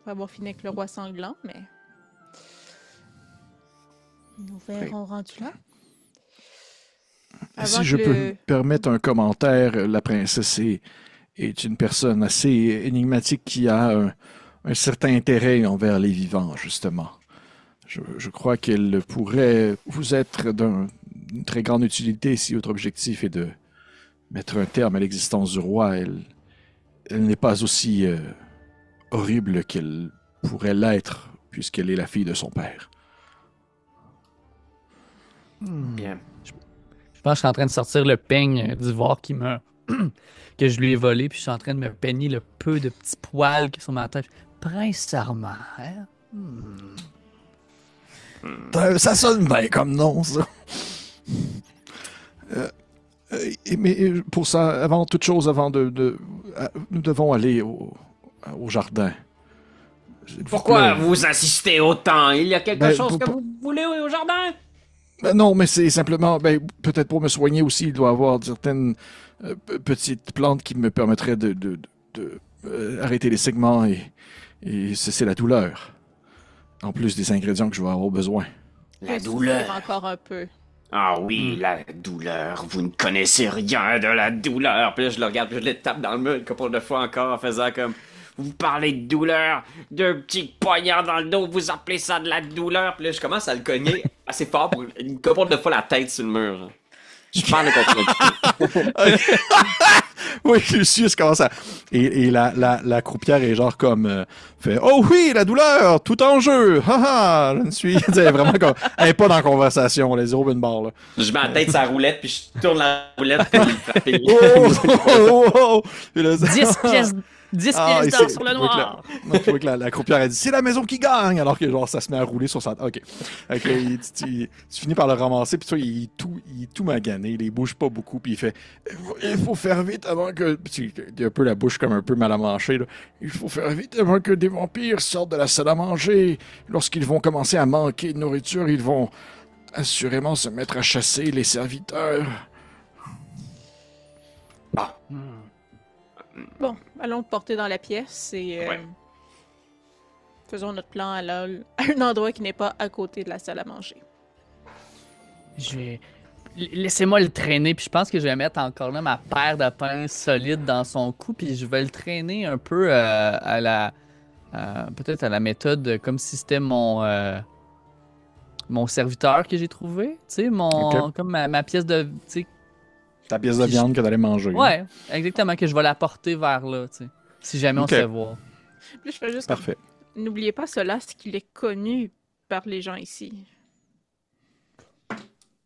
avoir fini avec le roi sanglant, mais... Nous verrons rendu là. Si je peux me permettre un commentaire, la princesse est une personne assez énigmatique qui a un certain intérêt envers les vivants, justement. Je crois qu'elle pourrait vous être d'une très grande utilité si votre objectif est de mettre un terme à l'existence du roi. Elle n'est pas aussi horrible qu'elle pourrait l'être, puisqu'elle est la fille de son père. Bien. Je pense que je suis en train de sortir le peigne d'ivoire que je lui ai volé, puis je suis en train de me peigner le peu de petits poils qui sont sur ma tête. Prince Charmant, hein? Ça sonne bien comme nom, ça. Mais pour ça, avant toute chose, nous devons aller au jardin. Pourquoi vous insistez autant? Il y a quelque chose que vous voulez au jardin? Non, mais c'est simplement, peut-être pour me soigner aussi, il doit y avoir certaines petites plantes qui me permettraient de arrêter les segments et cesser la douleur. En plus des ingrédients que je vais avoir besoin. La douleur. Encore un peu. Ah oui, la douleur. Vous ne connaissez rien de la douleur. Puis là, je le regarde, puis je le tape dans le mur une couple de fois encore en faisant comme... Vous parlez de douleur, d'un petit poignard dans le dos, vous appelez ça de la douleur. Puis là, je commence à le cogner assez fort pour une couple de fois la tête sur le mur. Je parle contre Oui, Lucius commence à... Et la croupière est genre comme... fait « Oh oui, la douleur, tout en jeu! Haha! Je ne suis... » Elle est vraiment comme... Elle est pas dans la conversation, elle est zéro une barre, là. Je mets la tête sur la roulette, puis je tourne la roulette pour lui frapper. Oh! 10 pièces d'or sur le noir! Non, tu vois que la croupière a dit « C'est la maison qui gagne! » Alors que genre, ça se met à rouler sur sa... OK. Tu finis par le ramasser, puis toi, il est tout magané, il bouge pas beaucoup, puis il fait « Il faut faire vite avant que... » Il a un peu la bouche comme un peu mal à manger, là. « Il faut faire vite avant que des vampires sortent de la salle à manger. Lorsqu'ils vont commencer à manquer de nourriture, ils vont assurément se mettre à chasser les serviteurs. » Bon, allons le porter dans la pièce et faisons notre plan à un endroit qui n'est pas à côté de la salle à manger. Laissez-moi le traîner, puis je pense que je vais mettre encore là ma paire de pinces solide dans son cou, puis je vais le traîner un peu peut-être à la méthode comme si c'était mon serviteur que j'ai trouvé, tu sais, comme ma pièce de... Ta pièce de viande que t'allais manger. Ouais, exactement, que je vais la porter vers là, tu sais, si jamais on se fait voir. Puis je fais juste Parfait. N'oubliez pas cela, c'est qu'il est connu par les gens ici.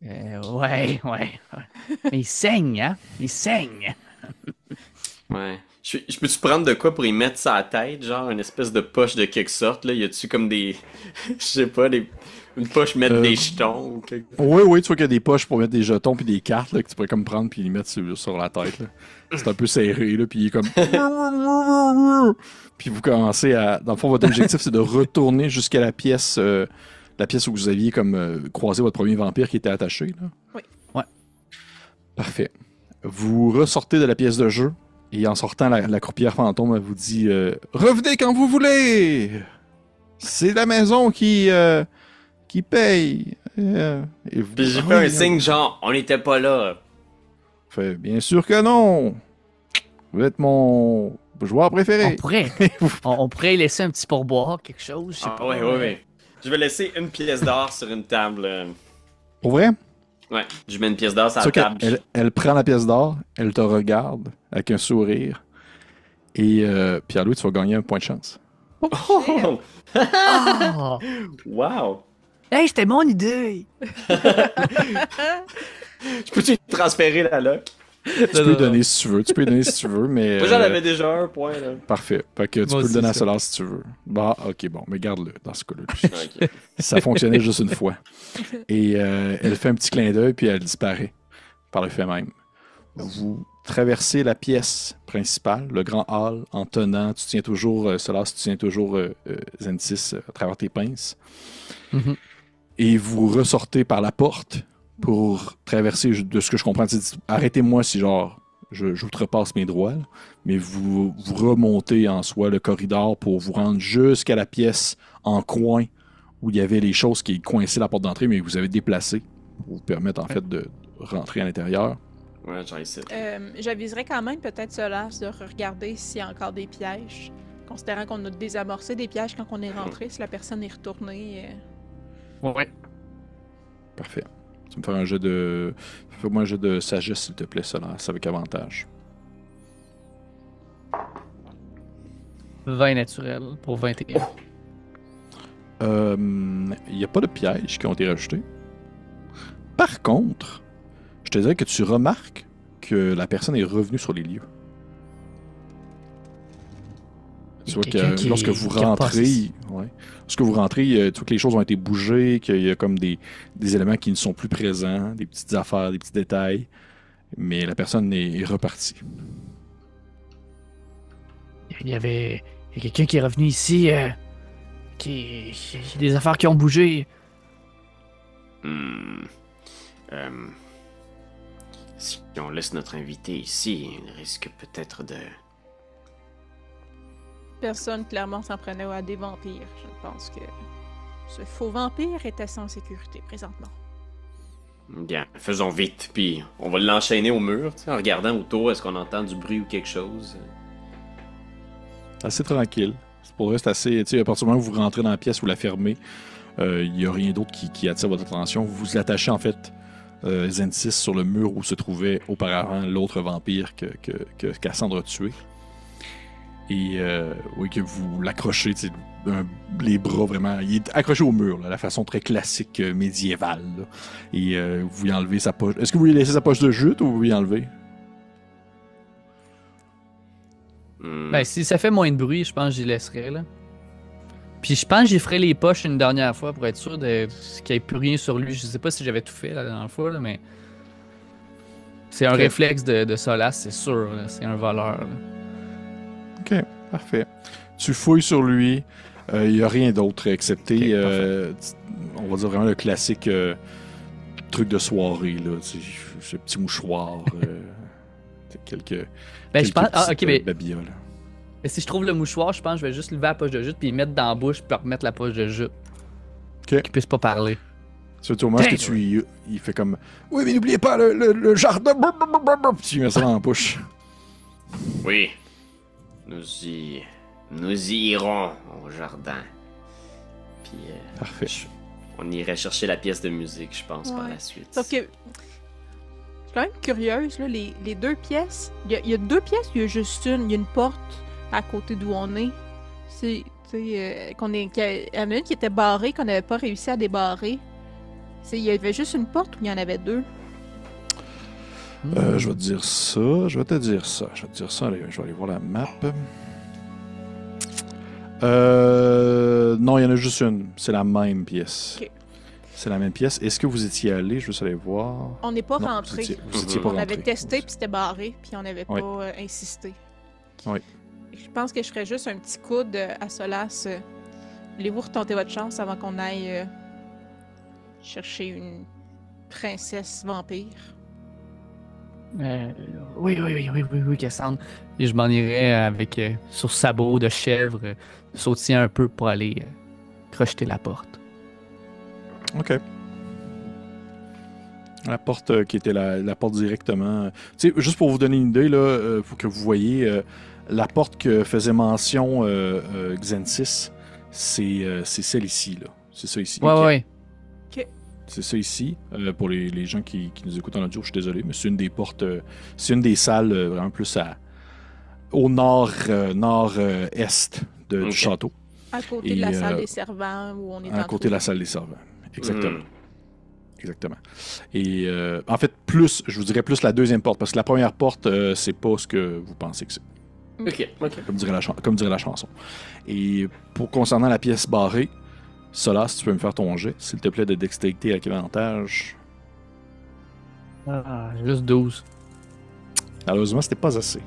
Ouais. Mais il saigne, hein? Il saigne. Ouais. Je peux-tu prendre de quoi pour y mettre sa tête? Genre une espèce de poche de quelque sorte, là? Y a-tu comme des... je sais pas, une poche mettre des jetons ou quelque... Oui, tu vois qu'il y a des poches pour mettre des jetons puis des cartes là, que tu pourrais comme prendre puis les mettre sur la tête. Là. C'est un peu serré, là, puis il est comme... Puis vous commencez à... Dans le fond, votre objectif, c'est de retourner jusqu'à la pièce où vous aviez comme croisé votre premier vampire qui était attaché. Là. Oui. Ouais. Parfait. Vous ressortez de la pièce de jeu et en sortant, la croupière fantôme vous dit « Revenez quand vous voulez! C'est la maison qui paye. » Puis j'ai fait un signe genre « On n'était pas là. » Fait, bien sûr que non. Vous êtes mon joueur préféré. On pourrait laisser un petit pourboire, quelque chose. Je sais pas. Oui. Je vais laisser une pièce d'or sur une table. Pour vrai? Ouais, je mets une pièce d'or sur la table. Elle prend la pièce d'or, elle te regarde avec un sourire. Et Pierre-Louis, tu vas gagner un point de chance. Oh! Oh! Wow! Hey, c'était mon idée! Je peux-tu transférer la loc? Tu peux lui donner si tu veux. Tu peux lui donner si tu veux, mais. Moi, j'en avais déjà un point, là. Parfait. Fait que tu Moi peux le aussi, donner à ça. Solar si tu veux. Bah, ok, bon, mais garde-le dans ce cas-là. Ok. Ça fonctionnait juste une fois. Et elle fait un petit clin d'œil, puis elle disparaît par le fait même. Vous traversez la pièce principale, le grand hall, en tenant, tu tiens toujours, Solar, tu tiens toujours Zentis à travers tes pinces. Mhm. Et vous ressortez par la porte pour traverser, de ce que je comprends, arrêtez-moi si genre j'outrepasse mes droits, là, mais vous remontez en soi le corridor pour vous rendre jusqu'à la pièce en coin où il y avait les choses qui coinçaient la porte d'entrée, mais vous avez déplacé pour vous permettre en fait de rentrer à l'intérieur. Ouais, j'en ai essayé. J'aviserais quand même peut-être Solas de regarder s'il y a encore des pièges. Considérant qu'on a désamorcé des pièges quand on est rentré, si la personne est retournée. Ouais. Parfait. Tu me fais un jeu de. Fais-moi un jeu de sagesse, s'il te plaît, Solar, c'est avec avantage. 20 naturel pour 21. Il n'y a pas de pièges qui ont été rajoutés. Par contre, je te dirais que tu remarques que la personne est revenue sur les lieux. Tu vois que lorsque vous rentrez, lorsque vous rentrez, tu vois que les choses ont été bougées, qu'il y a comme des éléments qui ne sont plus présents, des petites affaires, des petits détails, mais la personne est repartie. Il y a quelqu'un qui est revenu ici, qui des affaires qui ont bougé. Si on laisse notre invité ici, il risque peut-être de... Personne clairement s'en prenait à des vampires. Je pense que ce faux vampire est assez en sécurité présentement. Bien, faisons vite, puis on va l'enchaîner au mur, tu sais, en regardant autour, est-ce qu'on entend du bruit ou quelque chose? Assez tranquille. Pour le reste, assez. Tu sais, à partir du moment où vous rentrez dans la pièce ou la fermez, il n'y a rien d'autre qui attire votre attention. Vous vous attachez en fait Zentis sur le mur où se trouvait auparavant l'autre vampire que Cassandre a tué. Et oui, que vous l'accrochez, tu sais, les bras vraiment. Il est accroché au mur, là, la façon très classique médiévale. Là. Et vous lui enlevez sa poche. Est-ce que vous lui laissez sa poche de jute ou vous lui enlevez? Ben, si ça fait moins de bruit, je pense que j'y laisserai, là. Puis je pense que j'y ferai les poches une dernière fois pour être sûr qu'il n'y ait plus rien sur lui. Je sais pas si j'avais tout fait la dernière fois, là, mais... C'est un réflexe de Solas, c'est sûr. Là. C'est un voleur. Là. Ok, parfait. Tu fouilles sur lui. Il n'y a rien d'autre excepté, on va dire vraiment le classique truc de soirée, là. Ce petit mouchoir. Quelques je pense. Ah, ok, mais. Babioles. Mais si je trouve le mouchoir, je pense que je vais juste lever la poche de jute puis mettre dans la bouche puis remettre la poche de jute. Ok. Qu'il puisse pas parler. Surtout au moment que il fait comme oui, mais n'oubliez pas le jardin. Puis tu mets ça dans la bouche. Oui. Nous irons au jardin. Puis parfait. On irait chercher la pièce de musique, je pense, par la suite. Sauf que je suis quand même curieuse, là, les deux pièces. Il y a deux pièces, il y a juste une. Il y a une porte à côté d'où on est. C'est, il y en a une qui était barrée, qu'on n'avait pas réussi à débarrer. Il y avait juste une porte ou il y en avait deux? Je vais te dire ça. Allez, je vais aller voir la map. Non, il y en a juste une. C'est la même pièce. Ok. C'est la même pièce. Est-ce que vous étiez allé? Je veux juste aller voir. On n'est pas Non, rentré. Vous étiez pas On rentré. avait testé puis c'était barré puis on n'avait Oui. pas insisté. Oui. Je pense que je ferais juste un petit coude à Solas. Voulez-vous retenter votre chance avant qu'on aille chercher une princesse vampire? Oui, Cassandre. Et je m'en irai avec sur sabot de chèvre, sautiller un peu pour aller crocheter la porte. OK. La porte qui était la porte directement. Tu sais, juste pour vous donner une idée, là, pour que vous voyez, la porte que faisait mention Xensis, c'est celle ici, là. C'est ça ici. Ouais. C'est ça ici. Pour les gens qui nous écoutent en audio, je suis désolé, mais c'est une des portes, c'est une des salles vraiment plus au nord-est du château. À côté de la salle des servants où on est À côté de la salle des servants. Exactement. Exactement. Et en fait, plus, je vous dirais plus la deuxième porte, parce que la première porte, c'est pas ce que vous pensez que c'est. Ok. Comme dirait la chanson. Et pour concernant la pièce barrée, Solas, si tu peux me faire ton jet, s'il te plaît, de dextérité avec avantage. Juste 12. Malheureusement, c'était pas assez.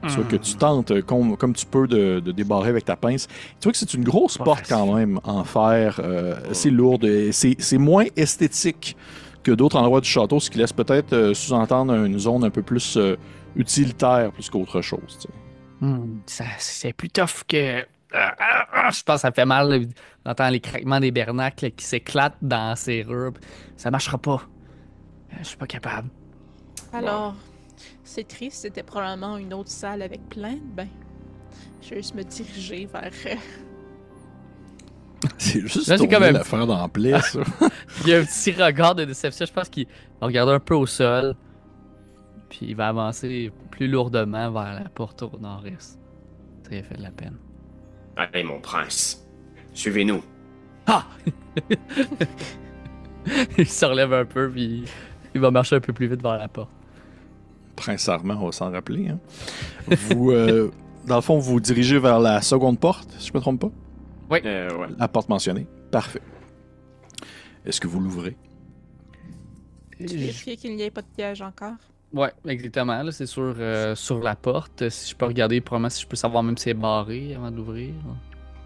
Tu vois que tu tentes comme tu peux de débarrer avec ta pince. Tu vois que c'est une grosse porte quand même en fer. C'est lourde. C'est moins esthétique que d'autres endroits du château, ce qui laisse peut-être sous-entendre une zone un peu plus utilitaire plus qu'autre chose. Tu sais. C'est plus tough que. Je pense que ça fait mal. D'entendre les craquements des bernacles qui s'éclatent dans la serrure. Ça marchera pas. Je suis pas capable. Alors, c'est triste, c'était probablement une autre salle avec plein de bains. Je vais juste me diriger vers... C'est juste Là, c'est tourner quand même- l'affaire dans la plaie, ça. Il y a un petit regard de déception. Je pense qu'il va regarder un peu au sol. Puis il va avancer plus lourdement vers la porte au nord-est. Ça lui a fait de la peine. Allez, mon prince. Suivez-nous. Ah! Il se relève un peu, puis il va marcher un peu plus vite vers la porte. Prince Armand, on va s'en rappeler. Hein. Vous, dans le fond, vous vous dirigez vers la seconde porte, si je ne me trompe pas. Ouais. La porte mentionnée. Parfait. Est-ce que vous l'ouvrez? Vérifier qu'il n'y ait pas de piège encore. Ouais, exactement. Là, c'est sur la porte. Si je peux regarder, probablement si je peux savoir même si elle est barrée avant d'ouvrir.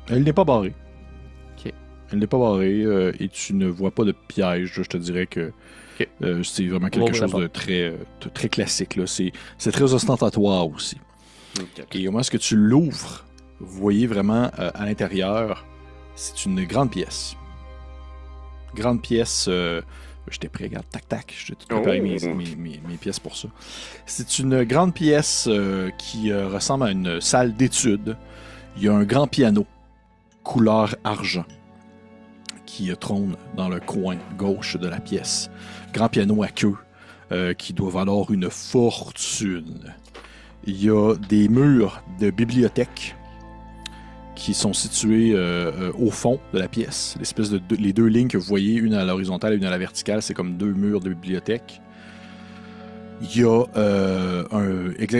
Elle n'est pas barrée. Ok. Elle n'est pas barrée et tu ne vois pas de piège. Je te dirais que Ok. c'est vraiment On va quelque ouvrir chose la de très classique. Là. C'est très ostentatoire aussi. Ok. Et au moment où tu l'ouvres, vous voyez vraiment à l'intérieur, c'est une grande pièce. Grande pièce. J'étais prêt, regarde, tac, j'ai tout préparé mes pièces pour ça. C'est une grande pièce qui ressemble à une salle d'études. Il y a un grand piano, couleur argent, qui trône dans le coin gauche de la pièce. Grand piano à queue, qui doit valoir une fortune. Il y a des murs de bibliothèque qui sont situés au fond de la pièce. L'espèce de les deux lignes que vous voyez, une à l'horizontale et une à la verticale, c'est comme deux murs de bibliothèque. Il y a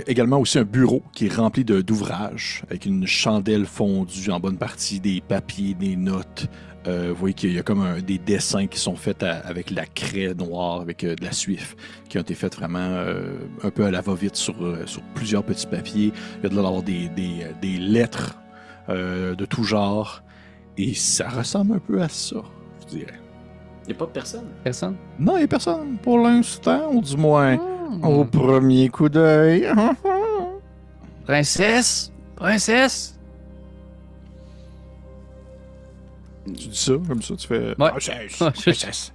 également aussi un bureau qui est rempli d'ouvrages, avec une chandelle fondue en bonne partie, des papiers, des notes. Vous voyez qu'il y a comme des dessins qui sont faits avec la craie noire, avec de la suif, qui ont été faits vraiment un peu à la va-vite sur plusieurs petits papiers. Il y a de l'avoir des lettres de tout genre. Et ça ressemble un peu à ça, je dirais. Il n'y a pas personne. Personne? Non, il n'y a personne pour l'instant, ou du moins au premier coup d'œil. Princesse? Princesse? Tu dis ça, comme ça, tu fais... Ouais. Princesse.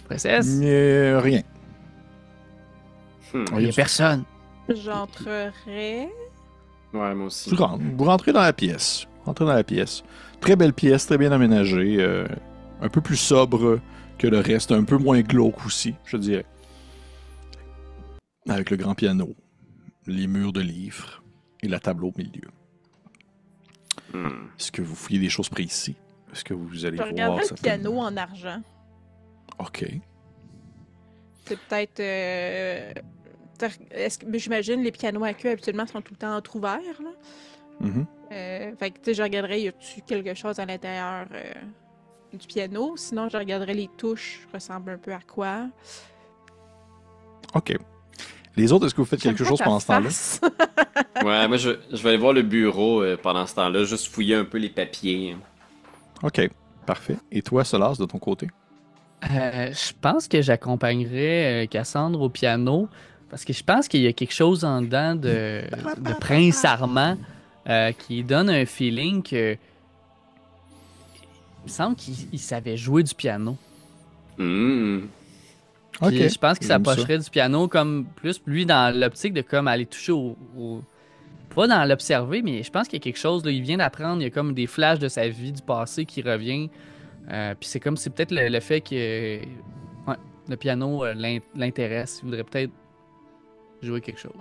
Princesse? Rien. Il n'y a personne. J'entrerai... Ouais, moi aussi. Vous rentrez dans la pièce. Très belle pièce, très bien aménagée. Un peu plus sobre que le reste. Un peu moins glauque aussi, je dirais. Avec le grand piano, les murs de livres et la table au milieu. Est-ce que vous fouillez des choses précises? Est-ce que vous allez Je voir... regarderai le certaines- piano en argent. OK. C'est peut-être... mais j'imagine les pianos à queue habituellement sont tout le temps entrouverts, là. Mhm. Fait que, tu sais, je regarderais, y a-tu quelque chose à l'intérieur du piano? Sinon, je regarderais les touches, ressemblent un peu à quoi? OK. Les autres, est-ce que vous faites J'aime quelque pas chose ta pendant ce temps-là? face. Ouais, moi, je vais aller voir le bureau pendant ce temps-là, juste fouiller un peu les papiers. OK. Parfait. Et toi, Solas, de ton côté? Je pense que j'accompagnerais Cassandre au piano parce que je pense qu'il y a quelque chose en dedans de Prince Armand qui donne un feeling que il me semble qu'il savait jouer du piano. OK. Puis je pense qu'il J'aime s'approcherait du piano comme plus lui dans l'optique de comme aller toucher pas dans l'observer, mais je pense qu'il y a quelque chose là, il vient d'apprendre, il y a comme des flashs de sa vie du passé qui revient. Puis c'est comme c'est peut-être le fait que le piano l'intéresse, il voudrait peut-être jouer quelque chose.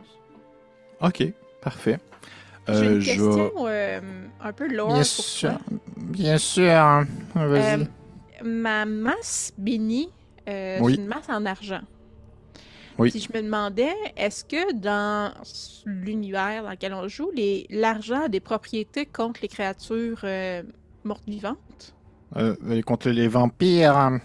OK. Parfait. J'ai une je question un peu lore Bien pour sûr. toi. Bien sûr. Vas-y. ma masse bénie, Oui. c'est une masse en argent. Oui. Si je me demandais, est-ce que dans l'univers dans lequel on joue, l'argent a des propriétés contre les créatures mortes vivantes? Contre les vampires,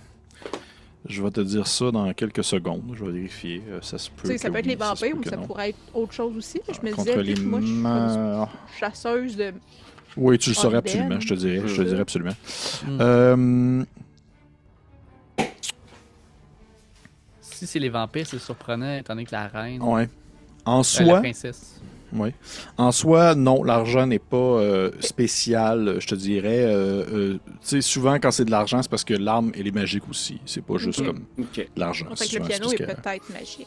je vais te dire ça dans quelques secondes. Je vais vérifier. Ça se peut. Tu sais, ça que peut être oui, les vampires, se peut ou que ça non. pourrait être autre chose aussi. Je me Contre disais, les vu que moi, je suis comme morts. chasseuse de... Oui, tu le saurais Undead. absolument, je te dirais. Je te Mm. dirais absolument. Hmm. Si c'est les vampires, c'est surprenant, étant donné que la reine. Ouais. En la soi, princesse. oui. En soi, non, l'argent n'est pas spécial, je te dirais. Tu sais, souvent, quand c'est de l'argent, c'est parce que l'arme, elle est magique aussi. C'est pas juste Ok. comme Ok. de l'argent. Fait que Souvent, le c'est piano parce est que- peut-être magique.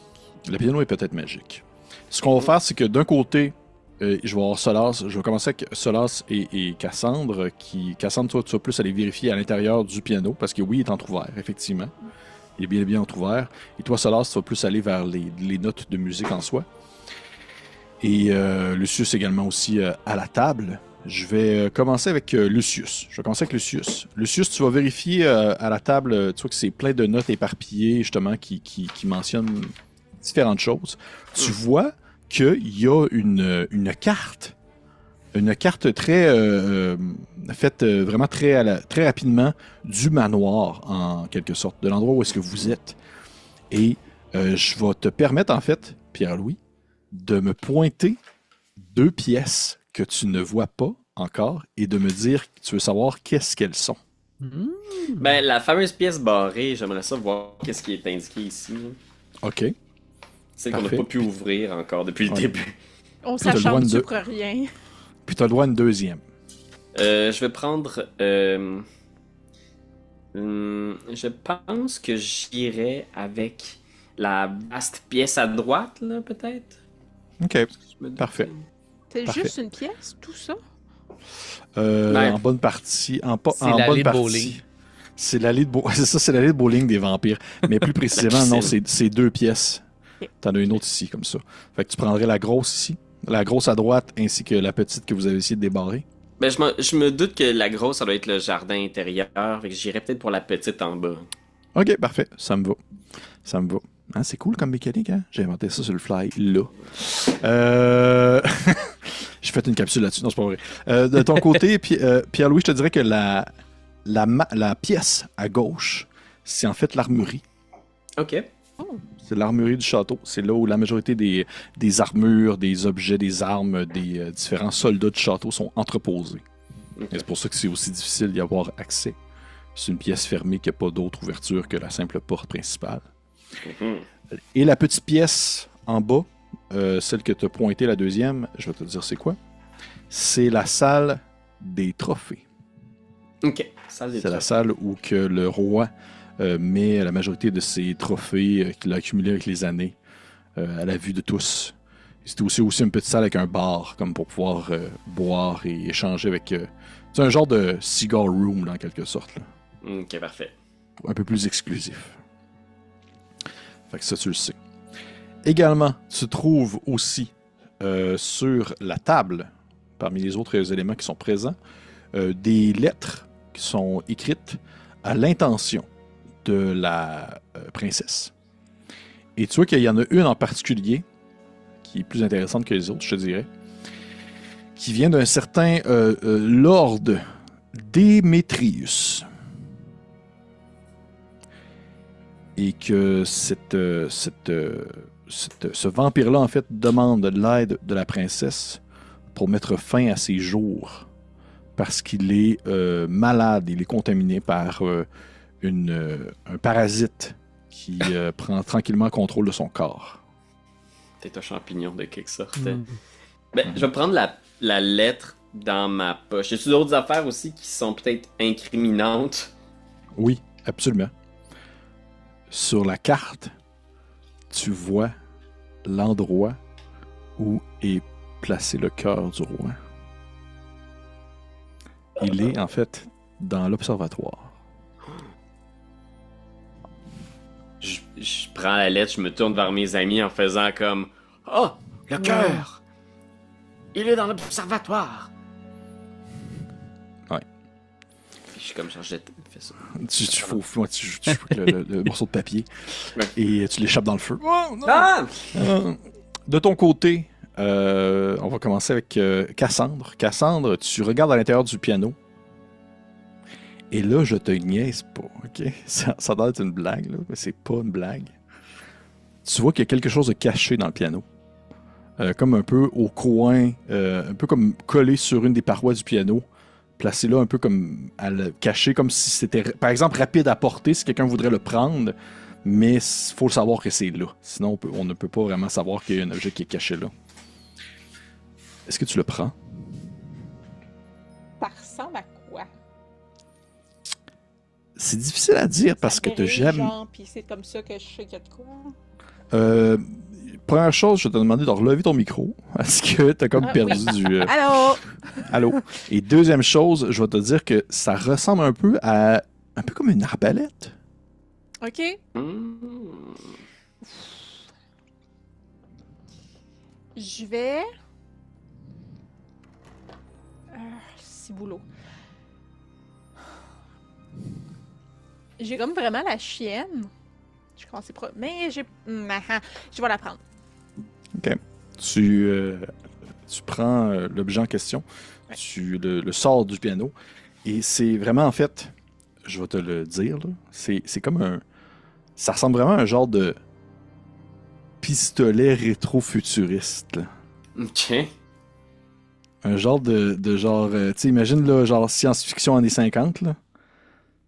Le piano est peut-être magique. Ce qu'on va faire, c'est que d'un côté, je vais avoir Solas. Je vais commencer avec Solas et Cassandre. Cassandre, toi, tu vas plus aller vérifier à l'intérieur du piano, parce que oui, il est entrouvert, effectivement. Il est bien, bien entrouvert. Et toi, Solas, tu vas plus aller vers les notes de musique en soi. Et Lucius également aussi à la table. Je vais commencer avec Lucius. Je vais commencer avec Lucius. Lucius, tu vas vérifier à la table, tu vois que c'est plein de notes éparpillées, justement, qui mentionnent différentes choses. Tu vois qu'il y a une carte. Une carte très faite vraiment très rapidement du manoir, en quelque sorte, de l'endroit où est-ce que vous êtes. Et je vais te permettre, en fait, Pierre-Louis, de me pointer 2 pièces que tu ne vois pas encore et de me dire que tu veux savoir qu'est-ce qu'elles sont. Hmm. Ben, la fameuse pièce barrée, j'aimerais ça voir qu'est-ce qui est indiqué ici. Là. OK. Celle qu'on n'a Parfait. pas pu ouvrir encore depuis le Ouais. début. On Puis t'as le droit s'acharne de- sur rien. Puis tu as le droit à une deuxième. Je vais prendre. Je pense que j'irai avec la vaste pièce à droite, là, peut-être. OK. Je me doute. Parfait. C'est Parfait. juste une pièce, tout ça? Ouais. En bonne partie. C'est en l'allée bonne de partie. bowling. C'est l'allée de bowling. C'est ça, c'est l'allée de bowling des vampires. Mais plus précisément, non, c'est 2 pièces. Ok. T'en as une autre ici, comme ça. Fait que tu prendrais la grosse ici, la grosse à droite, ainsi que la petite que vous avez essayé de débarrer. Ben, je me doute que la grosse, ça doit être le jardin intérieur. Fait que j'irai peut-être pour la petite en bas. OK, parfait. Ça me va. Ça me va. Hein, c'est cool comme mécanique, hein? J'ai inventé ça sur le fly, là. J'ai fait une capsule là-dessus. Non, c'est pas vrai. De ton côté, Pierre-Louis, je te dirais que la pièce à gauche, c'est en fait l'armurerie. Ok. C'est l'armurerie du château. C'est là où la majorité des armures, des objets, des armes, des différents soldats du château sont entreposés. Ok. Et c'est pour ça que c'est aussi difficile d'y avoir accès. C'est une pièce fermée qui n'a pas d'autre ouverture que la simple porte principale. Mhm. Et la petite pièce en bas, celle que tu as pointée, la deuxième, je vais te dire c'est quoi. C'est la salle des trophées. Ok. Salle des C'est la trophées. salle où que le roi met la majorité de ses trophées qu'il a accumulés avec les années à la vue de tous. C'était aussi une petite salle avec un bar, comme pour pouvoir boire et échanger avec... c'est un genre de cigar room, là, en quelque sorte. Là. Ok, parfait. Un peu plus exclusif. Fait que ça, tu le sais. Également, tu trouves aussi sur la table, parmi les autres éléments qui sont présents, des lettres qui sont écrites à l'intention de la princesse. Et tu vois qu'il y en a une en particulier, qui est plus intéressante que les autres, je te dirais, qui vient d'un certain Lord Démétrius. Et que ce vampire-là, en fait, demande l'aide de la princesse pour mettre fin à ses jours. Parce qu'il est malade, il est contaminé par un parasite qui prend tranquillement contrôle de son corps. Peut-être un champignon de quelque sorte. Hmm. Ben, je vais prendre la lettre dans ma poche. Y a-t-il d'autres affaires aussi qui sont peut-être incriminantes? Oui, absolument. Sur la carte, tu vois l'endroit où est placé le cœur du roi. Il est en fait dans l'observatoire. Je prends la lettre, je me tourne vers mes amis en faisant comme « Oh, le cœur! Il est dans l'observatoire! » Ouais. suis comme genre, fais ça. Tu fous le morceau de papier Ouais. et tu l'échappes dans le feu. Oh, non! Ah! De ton côté, on va commencer avec Cassandre. Cassandre, tu regardes à l'intérieur du piano. Et là, je te niaise pas, ok? Ça doit être une blague, là, mais c'est pas une blague. Tu vois qu'il y a quelque chose de caché dans le piano. Comme un peu au coin, un peu comme collé sur une des parois du piano. Placé là un peu comme caché, comme si c'était, par exemple, rapide à porter, si quelqu'un voudrait le prendre. Mais il faut le savoir que c'est là. Sinon, on ne peut pas vraiment savoir qu'il y a un objet qui est caché là. Est-ce que tu le prends? Ça ressemble à quoi? C'est difficile à dire parce que tu j'aime. jamais... Puis c'est comme ça que je sais qu'il y a de quoi. Première chose, je vais te demander de relever ton micro parce que t'as comme perdu oui. du... Allô? Allô? Et deuxième chose, je vais te dire que ça ressemble un peu à... Un peu comme une arbalète. OK. Je vais... c'est boulot. J'ai comme vraiment la chienne. Je commence pas. Mais j'ai... Je vais la prendre. OK. Tu prends l'objet en question, Ouais. tu le sors du piano, et c'est vraiment, en fait, je vais te le dire, là, c'est comme un... Ça ressemble vraiment à un genre de pistolet rétro-futuriste, là. Ok. Un genre de genre... tu sais, imagine, là, genre science-fiction années 50, là.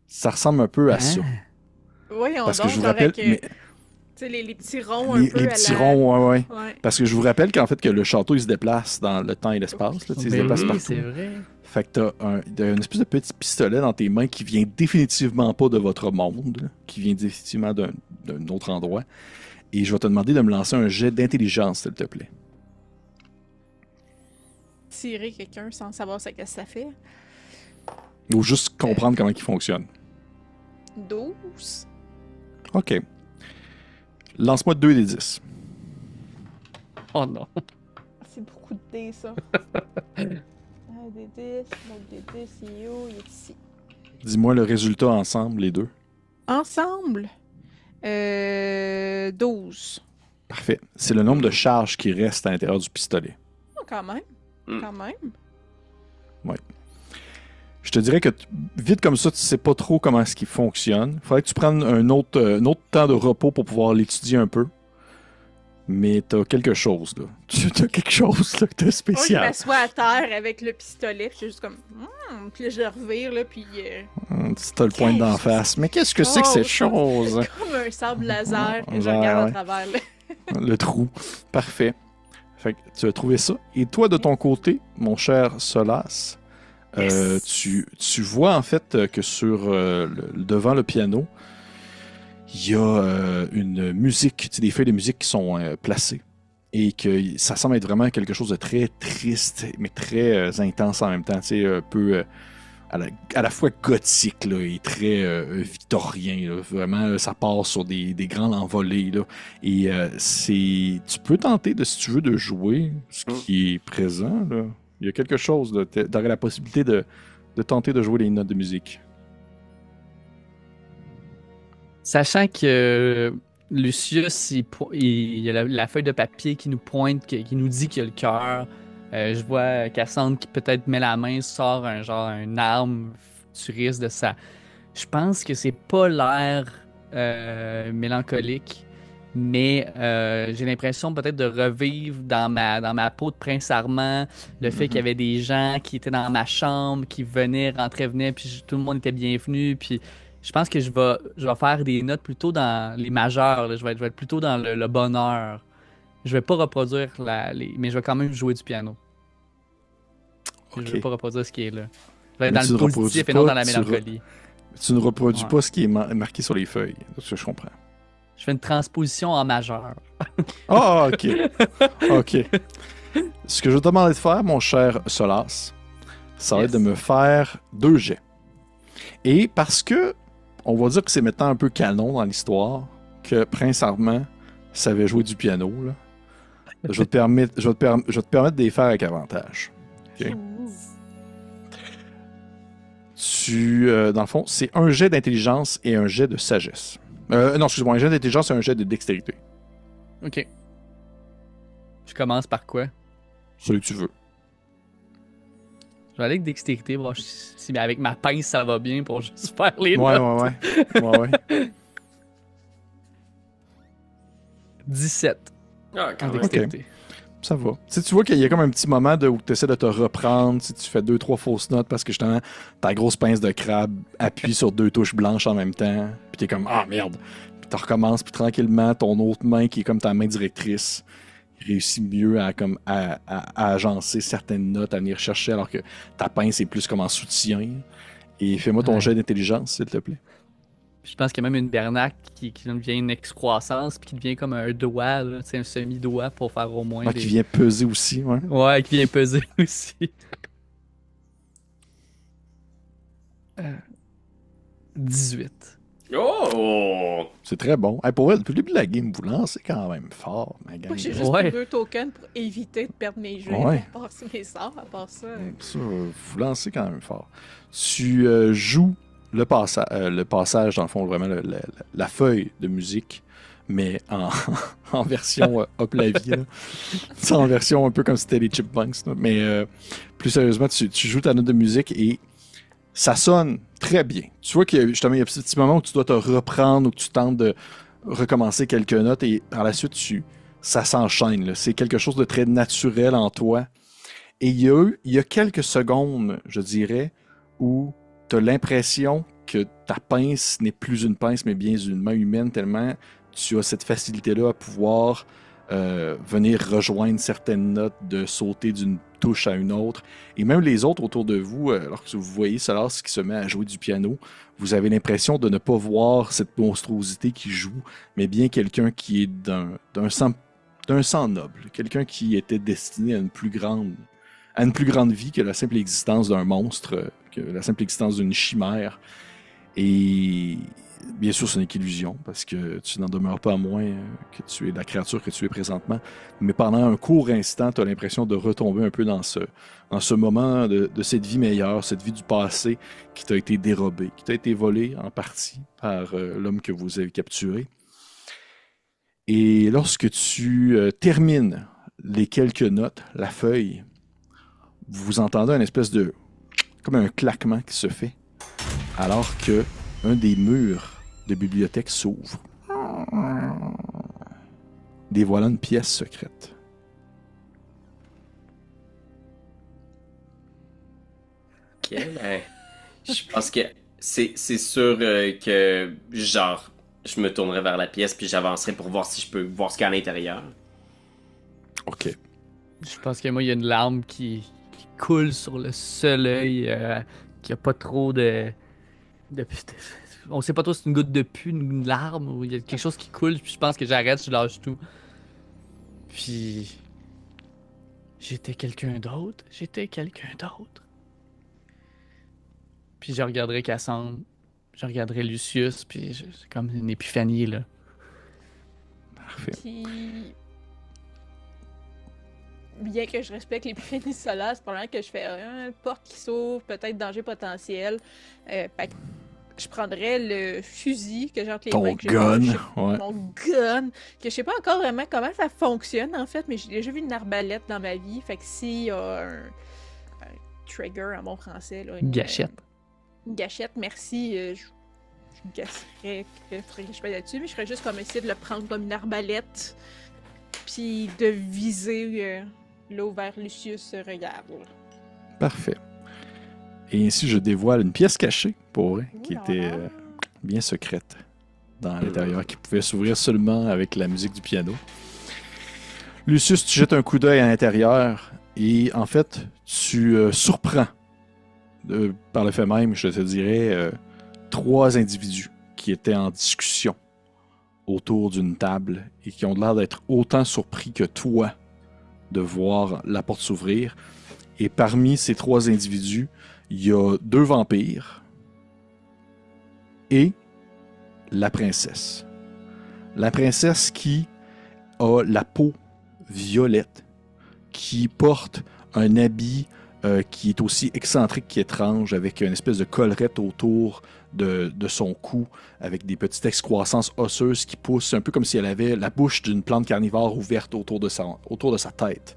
Ça ressemble un peu à ça. Voyons Parce que donc, je vous genre rappelle... avec, mais tu sais, les petits ronds un les peu petits à la... ronds, ouais. Ouais. Parce que je vous rappelle qu'en fait, que le château, il se déplace dans le temps et l'espace, là. Tu sais, il se Ben déplace oui, partout. c'est vrai. Fait que t'as une espèce de petit pistolet dans tes mains qui vient définitivement pas de votre monde, là, qui vient définitivement d'un autre endroit. Et je vais te demander de me lancer un jet d'intelligence, s'il te plaît. Tirer quelqu'un sans savoir ce que ça fait. Ou juste comprendre comment il fonctionne. 12. OK. Lance-moi 2 des 10. Oh non. C'est beaucoup de dés, ça. Un des 10, l'autre des 10, il est où? Il est ici. Dis-moi le résultat ensemble, les deux. Ensemble, 12. Parfait. C'est le nombre de charges qui restent à l'intérieur du pistolet. Oh, quand même. Mm. Quand même. Je te dirais que vite comme ça, tu sais pas trop comment est-ce qu'il fonctionne. Faudrait que tu prennes un autre temps de repos pour pouvoir l'étudier un peu. Mais t'as quelque chose, là. T'as quelque chose, là, de Moi, je spécial. m'assois à terre avec le pistolet, puis je suis juste comme... Puis là, je le revire, là, puis... T'as le point d'en face. Mais qu'est-ce que c'est que cette chose? Comme un sable laser, que je Ouais, regarde ouais. à travers, là. Le trou. Parfait. Fait que tu as trouvé ça. Et toi, de ton côté, mon cher Solas, Yes. tu vois en fait que sur devant le piano, il y a une musique, tu sais, des feuilles de musique qui sont placées. Et que ça semble être vraiment quelque chose de très triste, mais très intense en même temps. Tu sais, un peu à la fois gothique là, et très victorien. Là. Vraiment, là, ça part sur des grandes envolées. Là. Et tu peux tenter, si tu veux, de jouer ce qui est présent. Là. Il y a quelque chose. Tu aurais la possibilité de tenter de jouer les notes de musique. Sachant que Lucius, il y a la feuille de papier qui nous pointe, qui nous dit qu'il y a le cœur. Je vois Cassandre qui peut-être met la main, sort une arme futuriste de ça. Je pense que c'est pas l'air mélancolique, mais j'ai l'impression peut-être de revivre dans ma peau de Prince Armand le fait qu'il y avait des gens qui étaient dans ma chambre, qui venaient, venaient, puis tout le monde était bienvenu, puis je pense que je vais faire des notes plutôt dans les majeurs, là. Je vais être plutôt dans le bonheur. Je vais pas reproduire mais je vais quand même jouer du piano. Ok. Je vais pas reproduire ce qui est là. Je vais être Mais dans tu le ne reproduis positif et pas, non dans la tu mélancolie. Tu ne reproduis Ouais. pas ce qui est marqué sur les feuilles. C'est ce que je comprends. Je fais une transposition en majeur. Ah, ok. Ok. Ce que je vais te demander de faire, mon cher Solas, ça va être de me faire 2 jets. Et parce que, on va dire que c'est maintenant un peu canon dans l'histoire, que Prince Armand savait jouer du piano, là, je vais te permettre de les faire avec avantage. Ok. dans le fond, c'est un jet d'intelligence et un jet de sagesse. Non, excuse-moi, un jet d'intelligence et un jet de dextérité. Ok. Je commence par quoi? Celui que tu veux. Je vais aller avec dextérité, voir si avec ma pince ça va bien pour juste faire les Ouais, notes. ouais. 17 Ah, quand en même. dextérité. Ça va. Tu vois qu'il y a comme un petit moment où tu essaies de te reprendre, tu fais 2-3 fausses notes parce que justement, ta grosse pince de crabe appuie sur 2 touches blanches en même temps, puis t'es comme « Ah, merde! » Puis tu recommences, puis tranquillement, ton autre main, qui est comme ta main directrice, réussit mieux à agencer certaines notes, à venir chercher, alors que ta pince est plus comme en soutien. Et fais-moi ton Ouais. jet d'intelligence, s'il te plaît. Je pense qu'il y a même une bernaque qui devient une excroissance, puis qui devient comme un doigt, là, un semi-doigt pour faire au moins Qui vient peser aussi, ouais. Ouais, qui vient peser aussi. 18. Oh! C'est très bon. Hey, pour vrai, depuis le début de la game, vous lancez quand même fort, ma gang. Moi, j'ai juste Ouais. pris 2 tokens pour éviter de perdre mes jeux, Ouais. pour passer mes sorts. À part ça, Ça, vous lancez quand même fort. Tu joues le passage, dans le fond, vraiment la feuille de musique, mais en version hop la vie. Là. C'est en version un peu comme si c'était les Chipmunks. Là. Mais plus sérieusement, tu joues ta note de musique et ça sonne très bien. Tu vois qu'il y a justement il y a un petit moment où tu dois te reprendre, où tu tentes de recommencer quelques notes et par la suite, ça s'enchaîne. Là. C'est quelque chose de très naturel en toi. Et il y a quelques secondes, je dirais, où tu as l'impression que ta pince n'est plus une pince, mais bien une main humaine, tellement tu as cette facilité-là à pouvoir venir rejoindre certaines notes, de sauter d'une touche à une autre. Et même les autres autour de vous, lorsque vous voyez Solas qui se met à jouer du piano, vous avez l'impression de ne pas voir cette monstruosité qui joue, mais bien quelqu'un qui est d'un sang noble, quelqu'un qui était destiné à une plus grande vie que la simple existence d'un monstre, que la simple existence d'une chimère. Et bien sûr, ce n'est qu'illusion, parce que tu n'en demeures pas moins que tu es la créature que tu es présentement. Mais pendant un court instant, tu as l'impression de retomber un peu dans ce moment de cette vie meilleure, cette vie du passé qui t'a été dérobée, qui t'a été volée en partie par l'homme que vous avez capturé. Et lorsque tu termines les quelques notes, la feuille, vous entendez une espèce de... comme un claquement qui se fait, alors que un des murs de bibliothèque s'ouvre. Dévoilant une pièce secrète. Ok, ben, je pense que c'est sûr que, genre, je me tournerai vers la pièce puis j'avancerai pour voir si je peux voir ce qu'il y a à l'intérieur. OK. Je pense que moi, il y a une larme qui coule sur le seul œil, qui a pas trop on sait pas trop si c'est une goutte de pu, une larme, ou il y a quelque chose qui coule, puis je pense que j'arrête, je lâche tout. Puis... J'étais quelqu'un d'autre. Puis je regarderai Cassandre, je regarderai Lucius, puis c'est comme une épiphanie, là. Parfait. puis... Bien que je respecte l'épiphanie solaire, c'est probablement que je fais une porte qui s'ouvre, peut-être danger potentiel. Fait que je prendrais le fusil que j'ai entre les Ton mains. que j'ai gun, pas- ouais. Mon gun, que je sais pas encore vraiment comment ça fonctionne en fait, mais j'ai déjà vu une arbalète dans ma vie. Fait que s'il y a un trigger en bon français, là, Une gâchette. Une gâchette, merci. Je gasserais qu'il faudrait que je fasse là-dessus, mais je ferais juste comme essayer de le prendre comme une arbalète, puis de viser là où vers Lucius se regarde. Là. Parfait. Et ainsi, je dévoile une pièce cachée, pour vrai, qui Oula. était bien secrète dans l'intérieur, qui pouvait s'ouvrir seulement avec la musique du piano. Lucius, tu jettes un coup d'œil à l'intérieur et en fait, tu surprends, par le fait même, je te dirais, 3 individus qui étaient en discussion autour d'une table et qui ont l'air d'être autant surpris que toi de voir la porte s'ouvrir. Et parmi ces 3 individus, il y a 2 vampires et la princesse. La princesse qui a la peau violette, qui porte un habit qui est aussi excentrique qu'étrange, avec une espèce de collerette autour de son cou, avec des petites excroissances osseuses qui poussent, un peu comme si elle avait la bouche d'une plante carnivore ouverte autour de sa tête.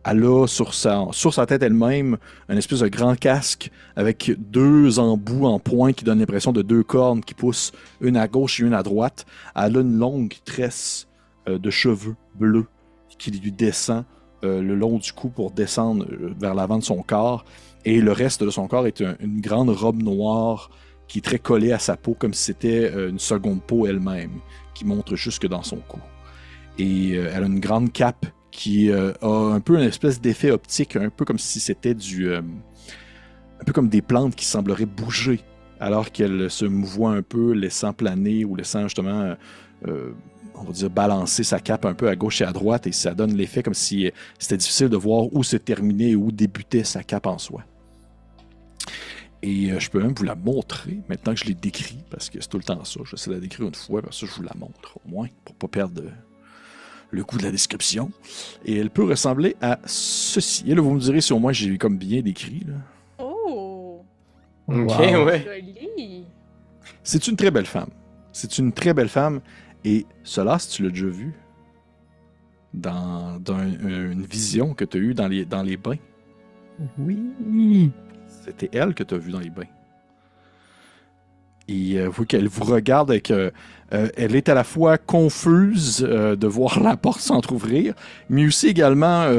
Elle a sur sa tête elle-même un espèce de grand casque avec 2 embouts en pointe qui donnent l'impression de 2 cornes qui poussent une à gauche et une à droite. Elle a une longue tresse de cheveux bleus qui lui descend le long du cou pour descendre vers l'avant de son corps. Et le reste de son corps est une grande robe noire qui est très collée à sa peau, comme si c'était une seconde peau elle-même, qui montre jusque dans son cou. Et elle a une grande cape qui a un peu une espèce d'effet optique, un peu comme si c'était un peu comme des plantes qui sembleraient bouger, alors qu'elle se mouvoie un peu, laissant planer ou laissant justement, on va dire, balancer sa cape un peu à gauche et à droite, et ça donne l'effet comme si c'était difficile de voir où se terminait et où débutait sa cape en soi. Et je peux même vous la montrer, maintenant que je l'ai décrit, parce que c'est tout le temps ça. J'essaie de la décrire une fois, parce que je vous la montre, au moins, pour pas perdre le goût de la description. Et elle peut ressembler à ceci. Et là, vous me direz si au moins j'ai comme bien décrit. Là. Oh! Ok, Wow. ouais. Joli! C'est une très belle femme. C'est une très belle femme. Et cela, si tu l'as déjà vu dans une vision que tu as eue dans les bains. Oui. C'était elle que tu as vue dans les bains. Et vous qu'elle vous regarde avec... elle est à la fois confuse de voir la porte s'entrouvrir, mais aussi également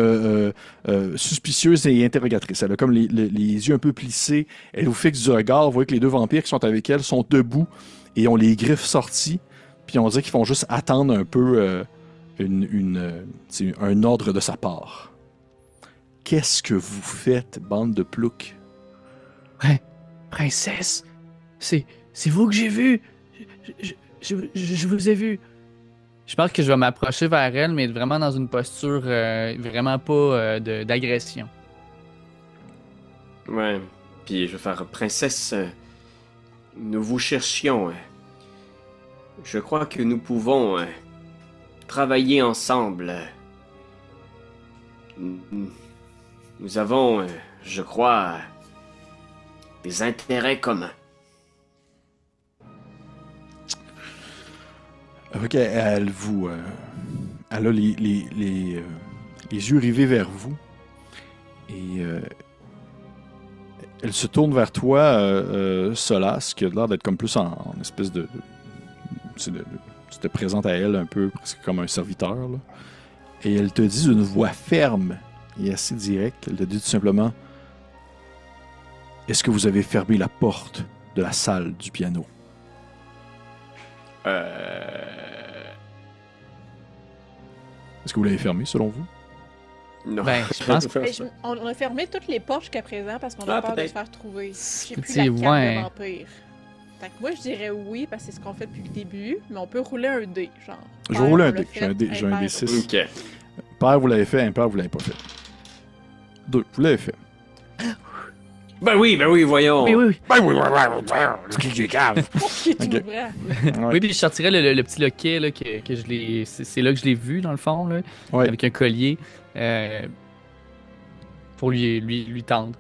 suspicieuse et interrogatrice. Elle a comme les yeux un peu plissés. Elle vous fixe du regard. Vous voyez que les 2 vampires qui sont avec elle sont debout et ont les griffes sorties. Puis on dirait qu'ils font juste attendre un peu un ordre de sa part. Qu'est-ce que vous faites, bande de ploucs? Princesse, c'est vous que j'ai vu. Je vous ai vu. Je pense que je vais m'approcher vers elle, mais vraiment dans une posture vraiment pas d'agression. Ouais. Puis je vais faire princesse. Nous vous cherchions. Je crois que nous pouvons travailler ensemble. Nous avons, je crois, des intérêts communs. Ok, elle a les yeux rivés vers vous et elle se tourne vers toi, Solas, qui a l'air d'être comme plus en espèce de tu te présentes à elle un peu presque comme un serviteur, là. Et elle te dit d'une voix ferme et assez directe, elle te dit tout simplement: est-ce que vous avez fermé la porte de la salle du piano? Est-ce que vous l'avez fermée, selon vous? Non. Ben, je pense que Mais on a fermé toutes les portes jusqu'à présent parce qu'on a Ah, peur de peut-être. se faire trouver. J'ai plus C'est- la carte ouais. de vampire. Fait que moi, je dirais oui, parce que c'est ce qu'on fait depuis le début, mais on peut rouler un dé, genre. Je vais Père, rouler on un l'a dé. fait, J'ai un dé impair, D6. Ok. Père, vous l'avez fait. Impair, vous l'avez pas fait. 2, vous l'avez fait. Ben oui, voyons. oui, oui, oui. Qui est Ok. ouvrant. Ouais. Oui, puis je sortirais le petit loquet là, que je l'ai. C'est là que je l'ai vu, dans le fond, là, Ouais. avec un collier. Pour lui tendre.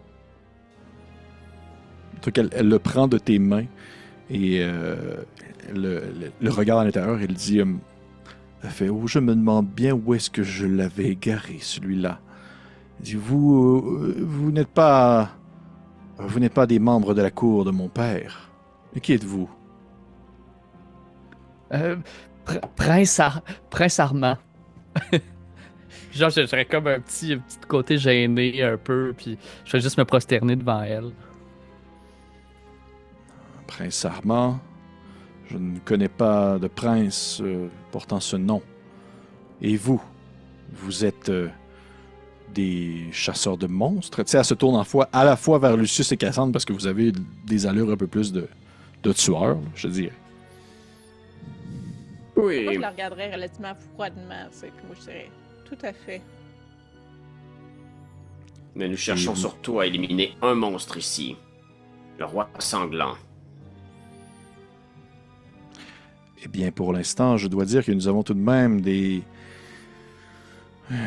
Donc, elle le prend de tes mains et le regarde à l'intérieur. Elle dit elle fait: oh, je me demande bien où est-ce que je l'avais égaré, celui-là. Elle dit: vous n'êtes pas des membres de la cour de mon père. Et qui êtes-vous? Prince Armand. Genre, je serais comme un petit côté gêné un peu, puis je vais juste me prosterner devant elle. Prince Armand. Je ne connais pas de prince portant ce nom. Et vous? Vous êtes des chasseurs de monstres? Tu sais, elle se tourne à la fois vers Lucius et Cassandre parce que vous avez des allures un peu plus de tueurs, je dirais. Moi, Oui. je la regarderais relativement froidement, tu sais, puis moi, je dirais tout à fait. Mais nous cherchons surtout à éliminer un monstre ici. Le roi sanglant. Eh bien, pour l'instant, je dois dire que nous avons tout de même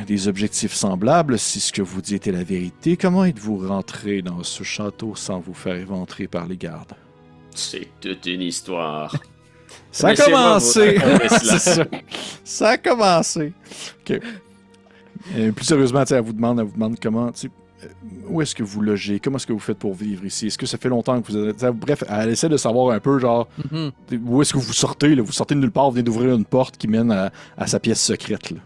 des objectifs semblables, si ce que vous dites est la vérité. Comment êtes-vous rentré dans ce château sans vous faire éventrer par les gardes? C'est toute une histoire. Ça a Laissez-moi commencé! vous raconter cela. C'est ça. Ça a commencé. OK. Plus sérieusement, elle vous demande comment, où est-ce que vous logez? Comment est-ce que vous faites pour vivre ici? Est-ce que ça fait longtemps que vous êtes... Bref, elle essaie de savoir un peu, genre, où est-ce que vous sortez? Là? Vous sortez de nulle part, vous venez d'ouvrir une porte qui mène à sa pièce secrète. Là.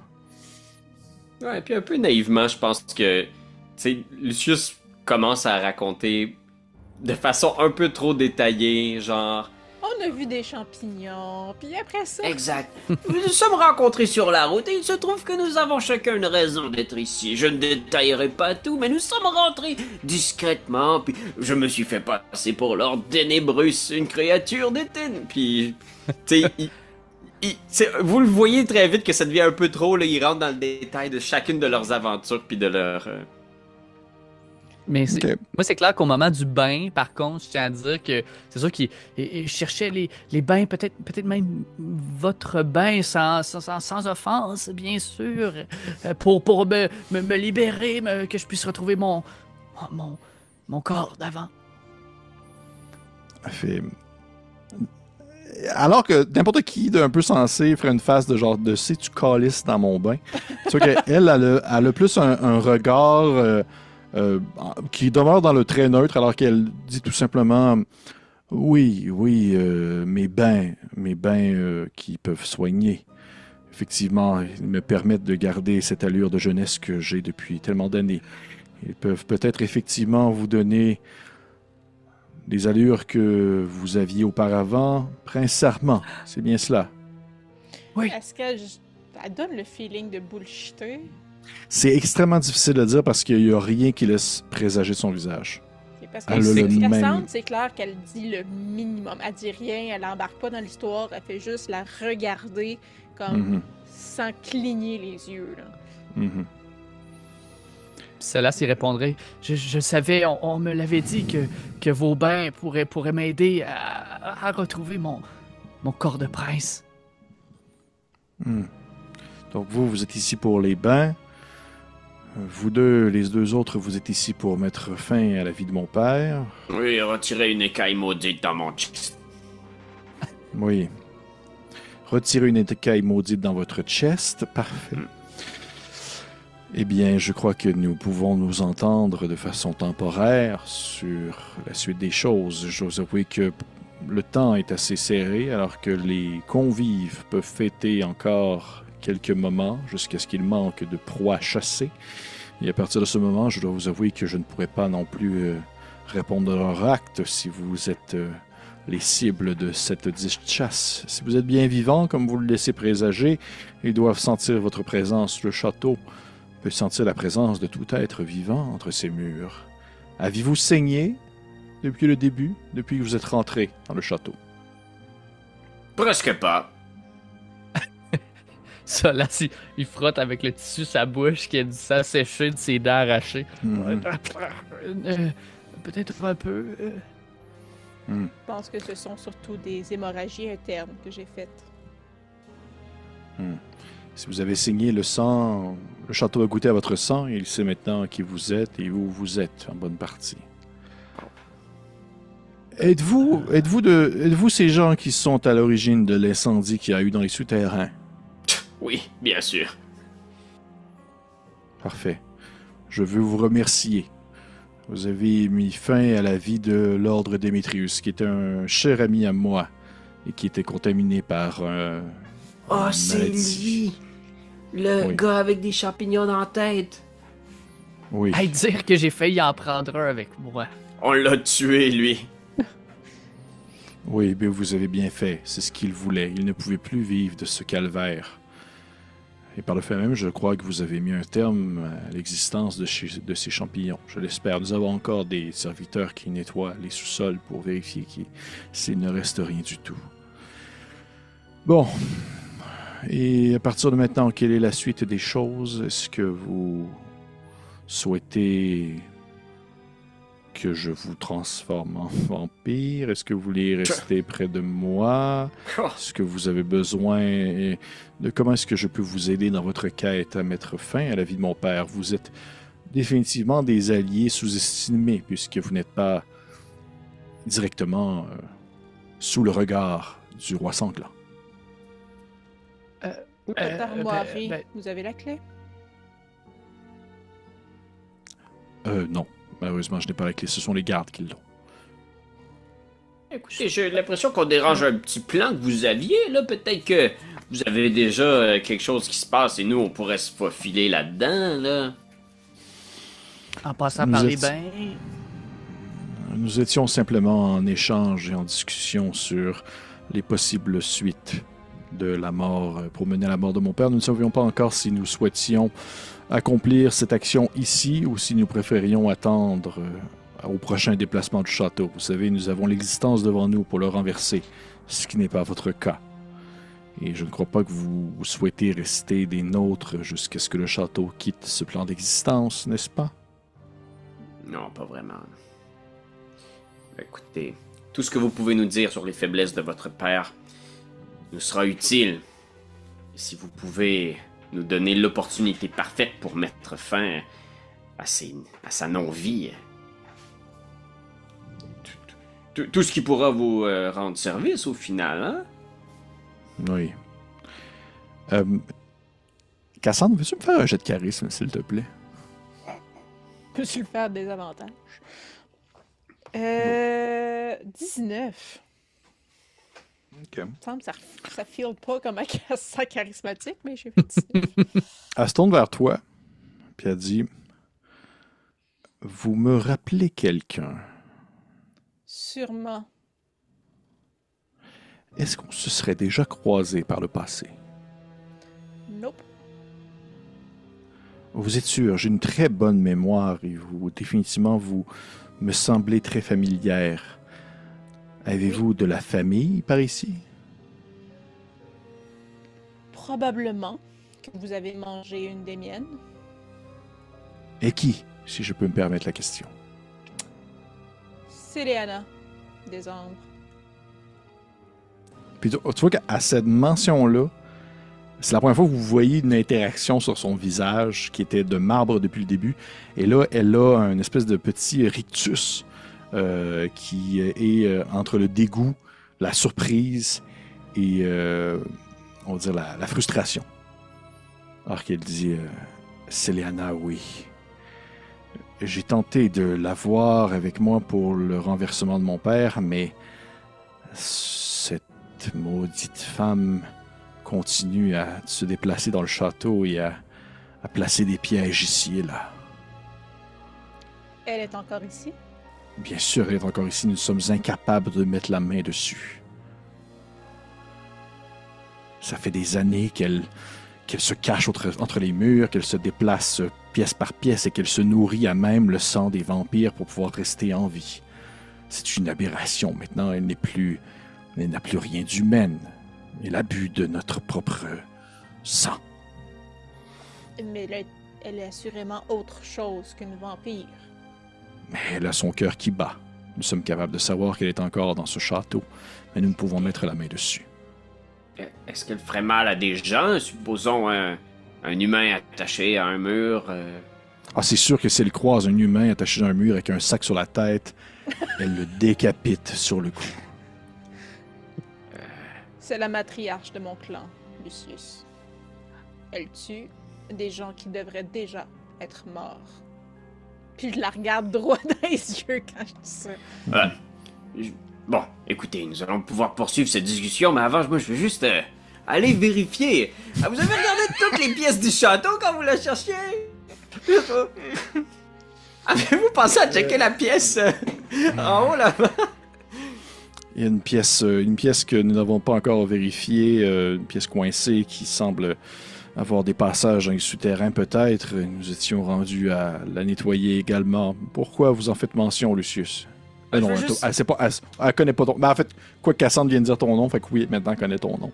Ouais, puis un peu naïvement, je pense que, tu sais, Lucius commence à raconter de façon un peu trop détaillée, genre... On a vu des champignons, puis après ça... Exact. Nous nous sommes rencontrés sur la route et il se trouve que nous avons chacun une raison d'être ici. Je ne détaillerai pas tout, mais nous sommes rentrés discrètement, puis je me suis fait passer pour Lord Ténébrus, une créature d'étine. Puis, tu sais, vous le voyez très vite que ça devient un peu trop, là, ils rentrent dans le détail de chacune de leurs aventures, puis de leur... Mais Ok. moi, c'est clair qu'au moment du bain, par contre, je tiens à dire que c'est sûr qu'il cherchait les bains, peut-être même votre bain sans offense, bien sûr, pour me libérer, que je puisse retrouver mon corps d'avant. Elle fait... Alors que n'importe qui d'un peu sensé ferait une face de genre de sais-tu calice dans mon bain. Tu vois qu'elle a plus un regard qui demeure dans le très neutre alors qu'elle dit tout simplement oui, mes bains qui peuvent soigner. Effectivement, ils me permettent de garder cette allure de jeunesse que j'ai depuis tellement d'années. Ils peuvent peut-être effectivement vous donner des allures que vous aviez auparavant, Prince Charmant. C'est bien cela. Oui. Est-ce qu'elle elle donne le feeling de bullshiter? C'est extrêmement difficile à dire parce qu'il n'y a rien qui laisse présager de son visage. C'est parce Elle que a ce le qu'elle même- semble, c'est clair qu'elle dit le minimum. Elle dit rien, elle embarque pas dans l'histoire, elle fait juste la regarder comme Mhm, sans cligner les yeux. Là. mhm. Cela s'y répondrait. Je savais, on me l'avait dit que vos bains pourraient m'aider à retrouver mon corps de prince. Hmm. Donc vous êtes ici pour les bains. Vous deux, les deux autres, vous êtes ici pour mettre fin à la vie de mon père. Oui, retirer une écaille maudite dans mon chest. Oui. Retirez une écaille maudite dans votre chest. Parfait. Eh bien, je crois que nous pouvons nous entendre de façon temporaire sur la suite des choses. Je dois avouer que le temps est assez serré, alors que les convives peuvent fêter encore quelques moments jusqu'à ce qu'il manque de proies chassées. Et à partir de ce moment, je dois vous avouer que je ne pourrai pas non plus répondre à leur acte si vous êtes les cibles de cette dite chasse. Si vous êtes bien vivant, comme vous le laissez présager, ils doivent sentir votre présence. Le château peut sentir la présence de tout être vivant entre ses murs. Avez-vous saigné depuis le début, depuis que vous êtes rentré dans le château? Presque pas. Ça, là, il frotte avec le tissu sa bouche qui a du sang séché de ses dents arrachées. Mhm. Peut-être un peu. Mhm. Je pense que ce sont surtout des hémorragies internes que j'ai faites. Si vous avez saigné le sang, le château a goûté à votre sang et il sait maintenant qui vous êtes et où vous êtes en bonne partie. Êtes-vous ces gens qui sont à l'origine de l'incendie qu'il y a eu dans les souterrains? Oui, bien sûr. Parfait. Je veux vous remercier. Vous avez mis fin à la vie de l'ordre Démétrius, qui était un cher ami à moi et qui était contaminé par Oh, une c'est maladie. lui! Le Oui. gars avec des champignons dans la tête. Oui. Hey, dire que j'ai failli en prendre un avec moi. On l'a tué, lui. Oui, mais vous avez bien fait. C'est ce qu'il voulait. Il ne pouvait plus vivre de ce calvaire. Et par le fait même, je crois que vous avez mis un terme à l'existence de ces champignons. Je l'espère. Nous avons encore des serviteurs qui nettoient les sous-sols pour vérifier s'il ne reste rien du tout. Bon. Et à partir de maintenant, quelle est la suite des choses? Est-ce que vous souhaitez que je vous transforme en vampire? Est-ce que vous voulez rester près de moi? Est-ce que vous avez besoin de... Comment est-ce que je peux vous aider dans votre quête à mettre fin à la vie de mon père? Vous êtes définitivement des alliés sous-estimés, puisque vous n'êtes pas directement sous le regard du roi sanglant. Cette armoirie, ben- vous avez la clé? Non. Malheureusement, je n'ai pas la clé. Ce sont les gardes qui l'ont. Écoutez, j'ai l'impression qu'on dérange un petit plan que vous aviez, là. Peut-être que vous avez déjà quelque chose qui se passe et nous, on pourrait se faufiler là-dedans, là. En passant Nous par les êtes- bains. Nous étions simplement en échange et en discussion sur les possibles suites de la mort, pour mener à la mort de mon père. Nous ne savions pas encore si nous souhaitions accomplir cette action ici ou si nous préférions attendre au prochain déplacement du château. Vous savez, nous avons l'existence devant nous pour le renverser, ce qui n'est pas votre cas. Et je ne crois pas que vous souhaitez rester des nôtres jusqu'à ce que le château quitte ce plan d'existence, n'est-ce pas? Non, pas vraiment. Écoutez, tout ce que vous pouvez nous dire sur les faiblesses de votre père nous sera utile. Et si vous pouvez nous donner l'opportunité parfaite pour mettre fin à sa non-vie, tout ce qui pourra vous rendre service au final, hein? Oui. Cassandre, veux-tu me faire un jet de charisme, s'il te plaît? Peux-tu le faire des avantages? 19. OK. Il me semble que ça feel pas comme un ça charismatique, mais j'ai fait 19. Elle se tourne vers toi, puis elle dit « Vous me rappelez quelqu'un? Sûrement. Est-ce qu'on se serait déjà croisé par le passé? Nope. Vous êtes sûr, j'ai une très bonne mémoire et vous, définitivement, vous me semblez très familière. Avez-vous de la famille par ici? Probablement que vous avez mangé une des miennes. Et qui, si je peux me permettre la question? C'est Léana, des Ombres. Puis tu vois qu'à cette mention-là, c'est la première fois que vous voyez une interaction sur son visage qui était de marbre depuis le début. Et là, elle a un espèce de petit rictus qui est entre le dégoût, la surprise et, on va dire, la frustration. Alors qu'elle dit Céliana, oui. J'ai tenté de la voir avec moi pour le renversement de mon père, mais cette maudite femme continue à se déplacer dans le château et à placer des pièges ici et là. Elle est encore ici? Bien sûr, elle est encore ici. Nous sommes incapables de mettre la main dessus. Ça fait des années qu'elle se cache entre les murs, qu'elle se déplace pièce par pièce et qu'elle se nourrit à même le sang des vampires pour pouvoir rester en vie. C'est une aberration. Maintenant, elle n'a plus rien d'humaine. Elle a bu de notre propre sang. Mais elle est assurément autre chose qu'une vampire. Mais elle a son cœur qui bat. Nous sommes capables de savoir qu'elle est encore dans ce château, mais nous ne pouvons mettre la main dessus. Est-ce qu'elle ferait mal à des gens? Supposons un humain attaché à un mur. Ah, c'est sûr que si elle croise un humain attaché à un mur avec un sac sur la tête, elle le décapite sur le coup. C'est la matriarche de mon clan, Lucius. Elle tue des gens qui devraient déjà être morts. Puis je la regarde droit dans les yeux quand je dis ça. Bon, écoutez, nous allons pouvoir poursuivre cette discussion, mais avant, moi, je veux juste aller vérifier. Ah, vous avez regardé toutes les pièces du château quand vous la cherchiez? Avez-vous pensé à checker la pièce en haut, là-bas? Il y a une pièce que nous n'avons pas encore vérifiée, une pièce coincée qui semble avoir des passages dans les souterrains peut-être. Nous étions rendus à la nettoyer également. Pourquoi vous en faites mention, Lucius? Non, elle connaît pas ton... Mais en fait, quoi que Cassandre vient de dire ton nom, fait que oui, maintenant elle connaît ton nom.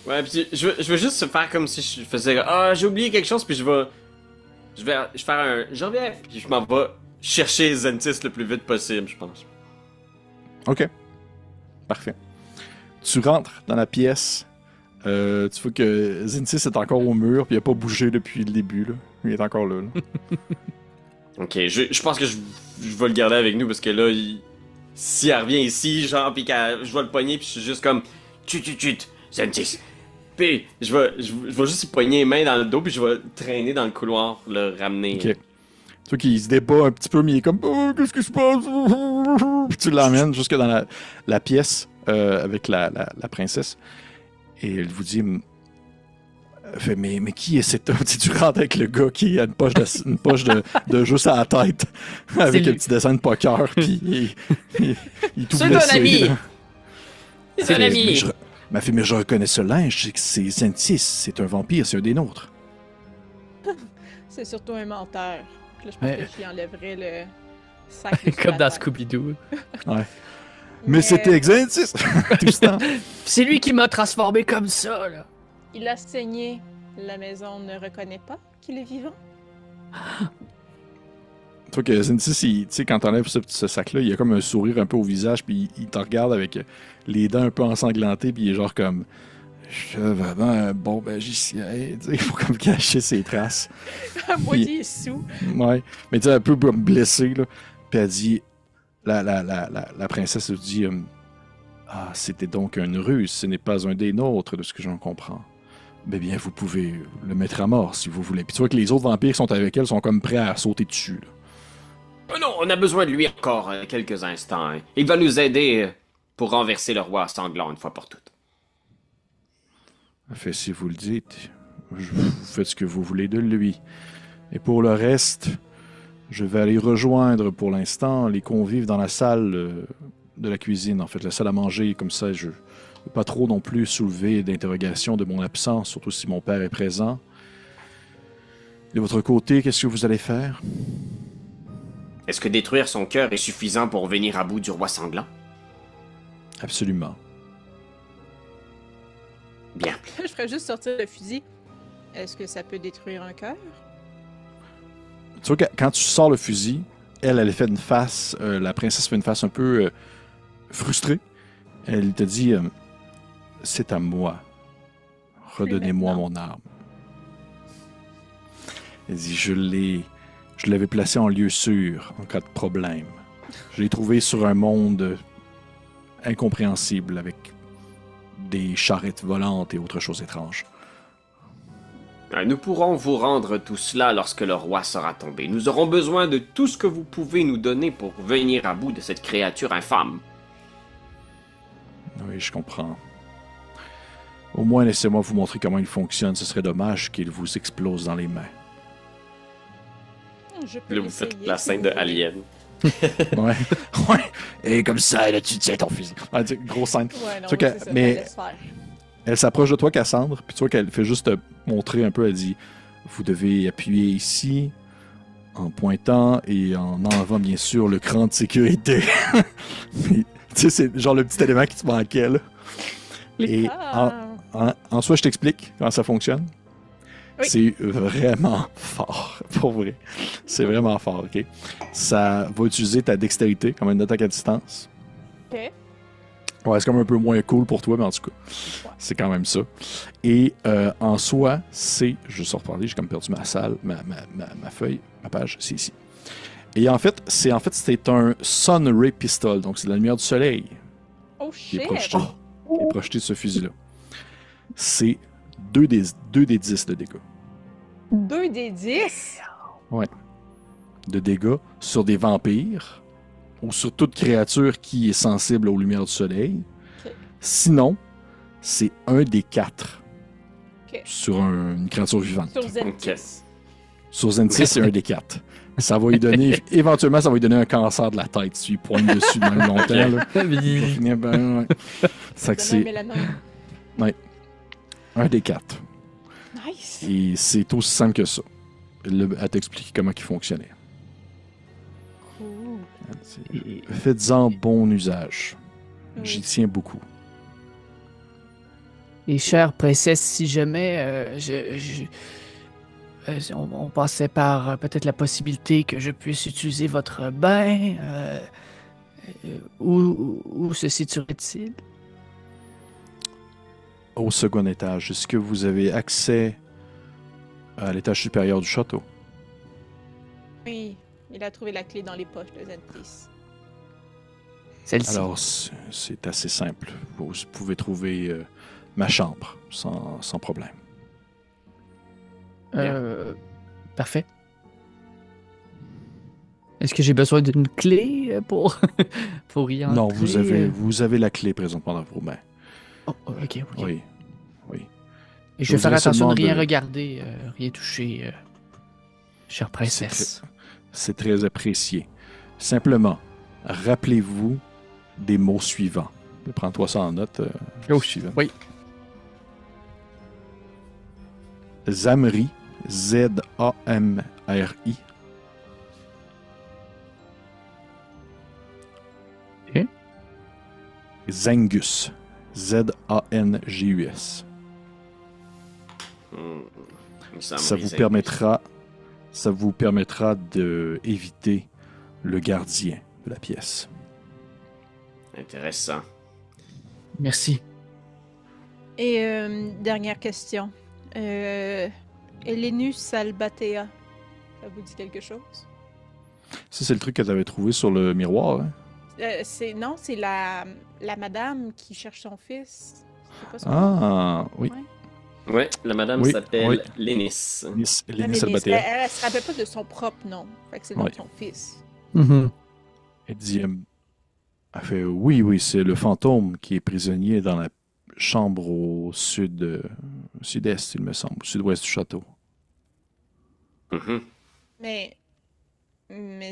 Ouais, puis je veux juste faire comme si je faisais... Ah, j'ai oublié quelque chose, puis je vais faire un... Je reviens, puis je m'en vais chercher Zentis le plus vite possible, je pense. Ok. Parfait. Tu rentres dans la pièce. Tu vois que Zentis est encore au mur, puis il a pas bougé depuis le début. Là. Il est encore là. Ok, je pense que je vais le garder avec nous parce que là, si elle revient ici, genre, pis je vais le pogner, puis je suis juste comme chut, Zentis. Puis je vais juste lui pogner les mains dans le dos, puis je vais le traîner dans le couloir, le ramener. Ok. Tu vois qu'il se débat un petit peu, mais il est comme oh, qu'est-ce qui se passe? Puis tu l'emmènes jusque dans la pièce avec la princesse. Et elle vous dit fait, mais qui est cet homme? Tu rentres avec le gars qui a une poche de juste à la tête avec un petit dessin de poker, puis il est tout C'est blessé. un ami! Là. C'est un Mais ami! mais je reconnais ce linge, c'est que c'est Zentis, c'est un vampire, c'est un des nôtres. C'est surtout un menteur. Puis là, je pense Mais- que j'y enlèverais le sac. dessus Comme la dans tête. Scooby-Doo. Mais c'était Zentis! Tout ce temps. C'est lui qui m'a transformé comme ça, là. Il a saigné. La maison ne reconnaît pas qu'il est vivant. Tu vois que Zentis, tu sais, quand t'enlèves ce sac-là, il a comme un sourire un peu au visage, puis il te regarde avec les dents un peu ensanglantées, puis il est genre comme je suis vraiment un bon magicien. Tu sais, il faut comme cacher ses traces. Moitié est sous. Ouais. Mais tu sais, un peu blessé, là. Puis elle dit la princesse lui dit ah, c'était donc une ruse, ce n'est pas un des nôtres, de ce que j'en comprends. Mais bien, vous pouvez le mettre à mort si vous voulez. Puis tu vois que les autres vampires qui sont avec elle sont comme prêts à sauter dessus, là. Non, on a besoin de lui encore quelques instants. Hein. Il va nous aider pour renverser le roi sanglant une fois pour toutes. Fait, si vous le dites, vous faites ce que vous voulez de lui. Et pour le reste, je vais aller rejoindre pour l'instant les convives dans la salle de la cuisine, en fait, la salle à manger, comme ça je ne veux pas trop non plus soulever d'interrogation de mon absence, surtout si mon père est présent. De votre côté, qu'est-ce que vous allez faire? Est-ce que détruire son cœur est suffisant pour venir à bout du roi sanglant? Absolument. Bien. Je ferais juste sortir le fusil. Est-ce que ça peut détruire un cœur? Tu vois que quand tu sors le fusil, elle fait une face, la princesse fait une face un peu frustrée. Elle te dit c'est à moi. Redonnez-moi mon arme. Elle dit je l'avais placé en lieu sûr en cas de problème. Je l'ai trouvé sur un monde incompréhensible avec des charrettes volantes et autres choses étranges. Nous pourrons vous rendre tout cela lorsque le roi sera tombé. Nous aurons besoin de tout ce que vous pouvez nous donner pour venir à bout de cette créature infâme. Oui, je comprends. Au moins, laissez-moi vous montrer comment il fonctionne. Ce serait dommage qu'il vous explose dans les mains. Je peux Là, vous faites essayer, la si scène vous de voulez. Alien. Ouais. Ouais. Et comme ça, là, tu tiens ton fusil. Ah, tu sais, grosse scène. Ouais, non, Tu vois oui, c'est ça, mais- ça laisse faire. Elle s'approche de toi, Cassandre, puis tu vois qu'elle fait juste te montrer un peu. Elle dit vous devez appuyer ici, en pointant et en enlevant, bien sûr, le cran de sécurité. Puis, tu sais, c'est genre le petit élément qui te manquait, là. Et en soi, je t'explique comment ça fonctionne. Oui. C'est vraiment fort, pour vrai. C'est vraiment fort, OK? Ça va utiliser ta dextérité comme une attaque à distance. Ok. Ouais, c'est comme un peu moins cool pour toi, mais en tout cas, c'est quand même ça. Et en soi, c'est... Je sors parler, j'ai comme perdu ma salle, ma feuille, ma page, c'est ici. Et en fait, c'est un Sun Ray Pistol, donc c'est de la lumière du soleil Oh qui est shit! projeté, qui est projeté de ce fusil-là. C'est 2 des 10 de dégâts. 2 des 10? De dégâts sur des vampires ou sur toute créature qui est sensible aux lumières du soleil. Ok. Sinon, c'est 1 des 4 Ok. sur une créature vivante. Sur Zentis. Ok. Sur Zentis, c'est 1 des 4. Ça va lui donner, éventuellement, ça va lui donner un cancer de la tête si il pointe dessus de même longtemps. Là. Il va finir ben, ouais. Ça que Donner un c'est mélanome. 1 des 4. Nice! Et c'est aussi simple que ça. Là, elle t'explique comment il fonctionnait. Cool. Faites-en bon usage. J'y Oui. tiens beaucoup. Et chère princesse, si jamais on passait par peut-être la possibilité que je puisse utiliser votre bain. Où se situerait-il? Au second étage. Est-ce que vous avez accès à l'étage supérieur du château? Oui, il a trouvé la clé dans les poches de Zentris. Celle-ci. Alors, c'est assez simple. Vous pouvez trouver ma chambre sans problème. Parfait. Est-ce que j'ai besoin d'une clé pour y entrer? Non, vous avez la clé présentement dans vos mains. Oh, ok. Oui. Et je vais faire voudrais attention de seulement rien de- regarder, rien toucher, chère princesse. C'est très apprécié. Simplement, rappelez-vous des mots suivants. Prends-toi ça en note, Steven. Oui. Zamri, Z-A-M-R-I. Ok. Zangus, Z-A-N-G-U-S. Ça vous permettra de éviter le gardien de la pièce. Intéressant. Merci. Et dernière question. Elenus Salbatea, ça vous dit quelque chose? Ça, c'est le truc que tu avais trouvé sur le miroir. Hein? Non, c'est la madame qui cherche son fils. C'est pas son nom? Ah, oui. Ouais. Ouais, la madame Oui, s'appelle oui. Lénis. Lénis Elle, Albatea. elle se rappelle pas de son propre nom. Fait que c'est le nom Ouais. de son fils. Mhm. Elle dit, elle fait, oui, c'est le fantôme qui est prisonnier dans la chambre au sud-est, il me semble, au sud-ouest du château. Mhm. Mais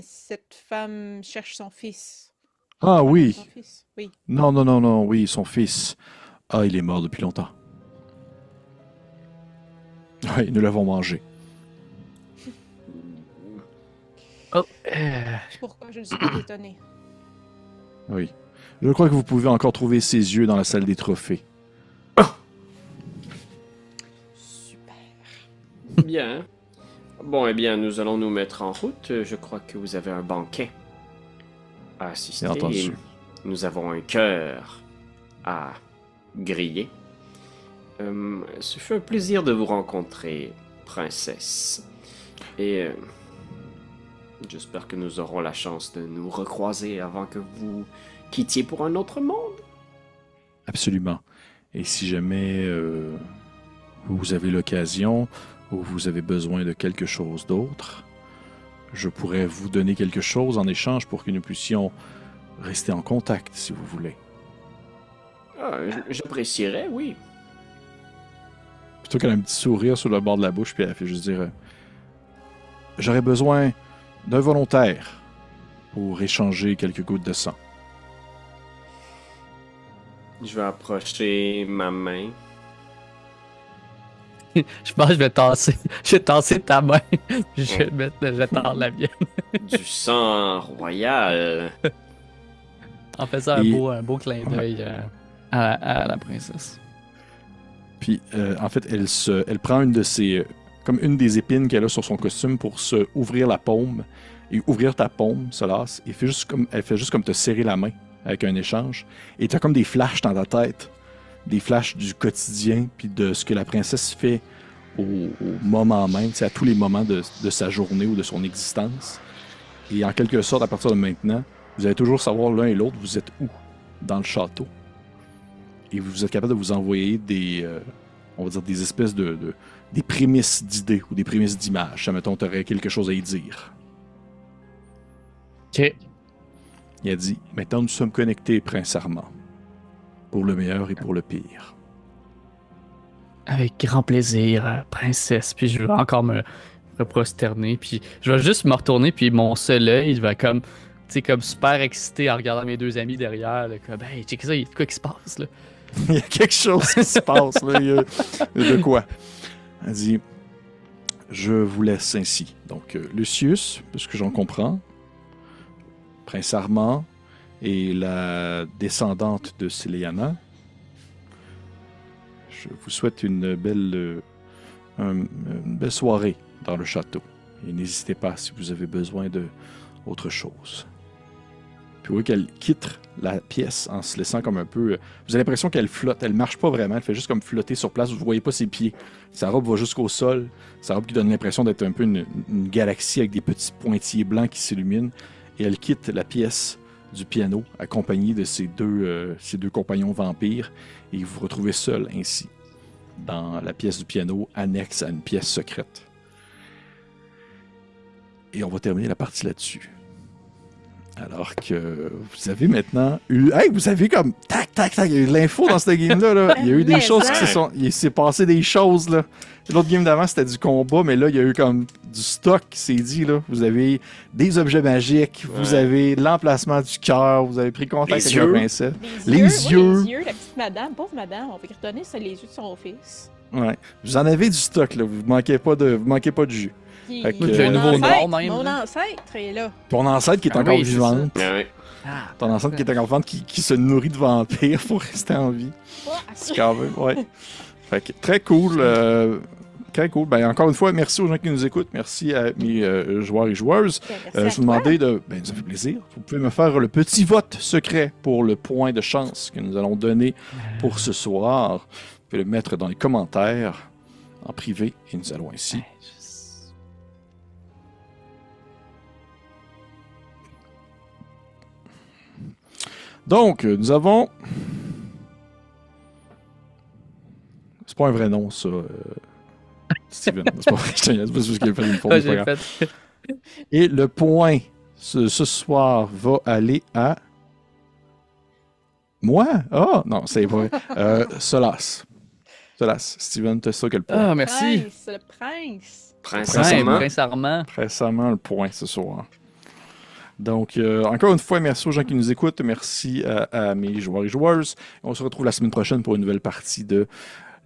cette femme cherche son fils. Ah oui, Son fils. Oui. non, oui, son fils. Ah, il est mort depuis longtemps. Oui, nous l'avons mangé. Oh, Pourquoi je ne suis pas étonnée? Oui. Je crois que vous pouvez encore trouver ses yeux dans la salle des trophées. Super. Bien. Bon, eh bien, nous allons nous mettre en route. Je crois que vous avez un banquet à assister. Bien entendu. Et nous avons un cœur à griller. Ce fut un plaisir de vous rencontrer, princesse. Et j'espère que nous aurons la chance de nous recroiser avant que vous quittiez pour un autre monde. Absolument. Et si jamais vous avez l'occasion ou vous avez besoin de quelque chose d'autre, je pourrais vous donner quelque chose en échange pour que nous puissions rester en contact, si vous voulez. Ah, j'apprécierais, oui. Plutôt qu'elle a un petit sourire sur le bord de la bouche, puis elle fait juste dire j'aurais besoin d'un volontaire pour échanger quelques gouttes de sang. Je vais approcher ma main. je pense que je vais tasser ta main. Je vais tendre la mienne. Du sang royal. En faisant un beau clin d'œil à la princesse. Puis, en fait, elle prend une de ses, comme une des épines qu'elle a sur son costume pour se ouvrir la paume et ouvrir ta paume, Solas, et elle fait juste comme te serrer la main avec un échange. Et tu as comme des flashs dans ta tête, des flashs du quotidien, puis de ce que la princesse fait au moment même, à tous les moments de sa journée ou de son existence. Et en quelque sorte, à partir de maintenant, vous allez toujours savoir l'un et l'autre, vous êtes où dans le château. Et vous êtes capable de vous envoyer des, on va dire, des espèces des prémices d'idées ou des prémices d'images. Ça, mettons, tu aurais quelque chose à y dire. Ok. Il a dit, maintenant nous sommes connectés, Prince Armand, pour le meilleur et pour le pire. Avec grand plaisir, princesse. Puis je vais encore me prosterner. Puis je vais juste me retourner. Puis mon seul œil, il va comme, tu sais, comme super excité en regardant mes deux amis derrière. Là, comme, hey, check ça, il y a de quoi qui se passe là. Il y a quelque chose qui se passe, là. Il y a de quoi? Elle dit, je vous laisse ainsi. Donc, Lucius, puisque j'en comprends, Prince Armand et la descendante de Céliana, je vous souhaite une belle soirée dans le château. Et n'hésitez pas si vous avez besoin de autre chose. Puis vous voyez qu'elle quitte la pièce en se laissant comme un peu... Vous avez l'impression qu'elle flotte. Elle marche pas vraiment. Elle fait juste comme flotter sur place. Vous voyez pas ses pieds. Sa robe va jusqu'au sol. Sa robe qui donne l'impression d'être un peu une galaxie avec des petits pointillés blancs qui s'illuminent. Et elle quitte la pièce du piano accompagnée de ses deux compagnons vampires. Et vous vous retrouvez seul ainsi dans la pièce du piano annexe à une pièce secrète. Et on va terminer la partie là-dessus. Alors que vous avez maintenant eu... Hey, vous avez comme... Tac, tac, tac. Il y a eu de l'info dans cette game-là. Là. Il y a eu des choses qui se sont... Il s'est passé des choses, là. L'autre game d'avant, c'était du combat, mais là, il y a eu comme du stock qui s'est dit, là. Vous avez des objets magiques, vous avez l'emplacement du cœur, vous avez pris contact avec la princesse. Les yeux. La petite madame, pauvre madame, on va y redonner ça, les yeux de son fils. Ouais. Vous en avez du stock, là. Vous manquez pas de jus. Puis, Fait que, j'ai un nouveau nom, même. Mon ancêtre est là. Ton ancêtre qui est Ah encore oui, c'est vivante. Ouais. Ton ancêtre qui est encore vivante, qui se nourrit de vampires pour rester en vie. C'est quand même, ouais. Fait que, très cool. Très cool. Ben, encore une fois, merci aux gens qui nous écoutent. Merci à mes joueurs et joueuses. Je vous demandais de... Ben, ça fait plaisir. Vous pouvez me faire le petit vote secret pour le point de chance que nous allons donner pour ce soir. Vous pouvez le mettre dans les commentaires en privé et nous allons ainsi. Donc, nous avons... C'est pas un vrai nom, ça, Steven. C'est pas vrai, c'est parce qu'il a fait une faute. J'ai fait. Et le point ce soir va aller à... Moi? Ah! Non, c'est vrai. Solas. Steven, t'as ça quel point? Ah, merci. Prince, le prince. Prince Ouais, Armand. Prince Armand. Récemment, le point ce soir. Donc, encore une fois, merci aux gens qui nous écoutent. Merci à mes joueurs et joueuses. On se retrouve la semaine prochaine pour une nouvelle partie de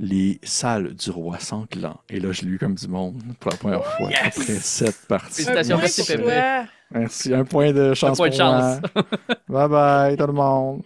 Les Salles du Roi Sanglant. Et là, je l'ai eu comme du monde pour la première fois après cette partie. Félicitations, merci, Merci. Pépé. Merci. Un point de chance Un point de pour moi. chance. Bye bye, tout le monde.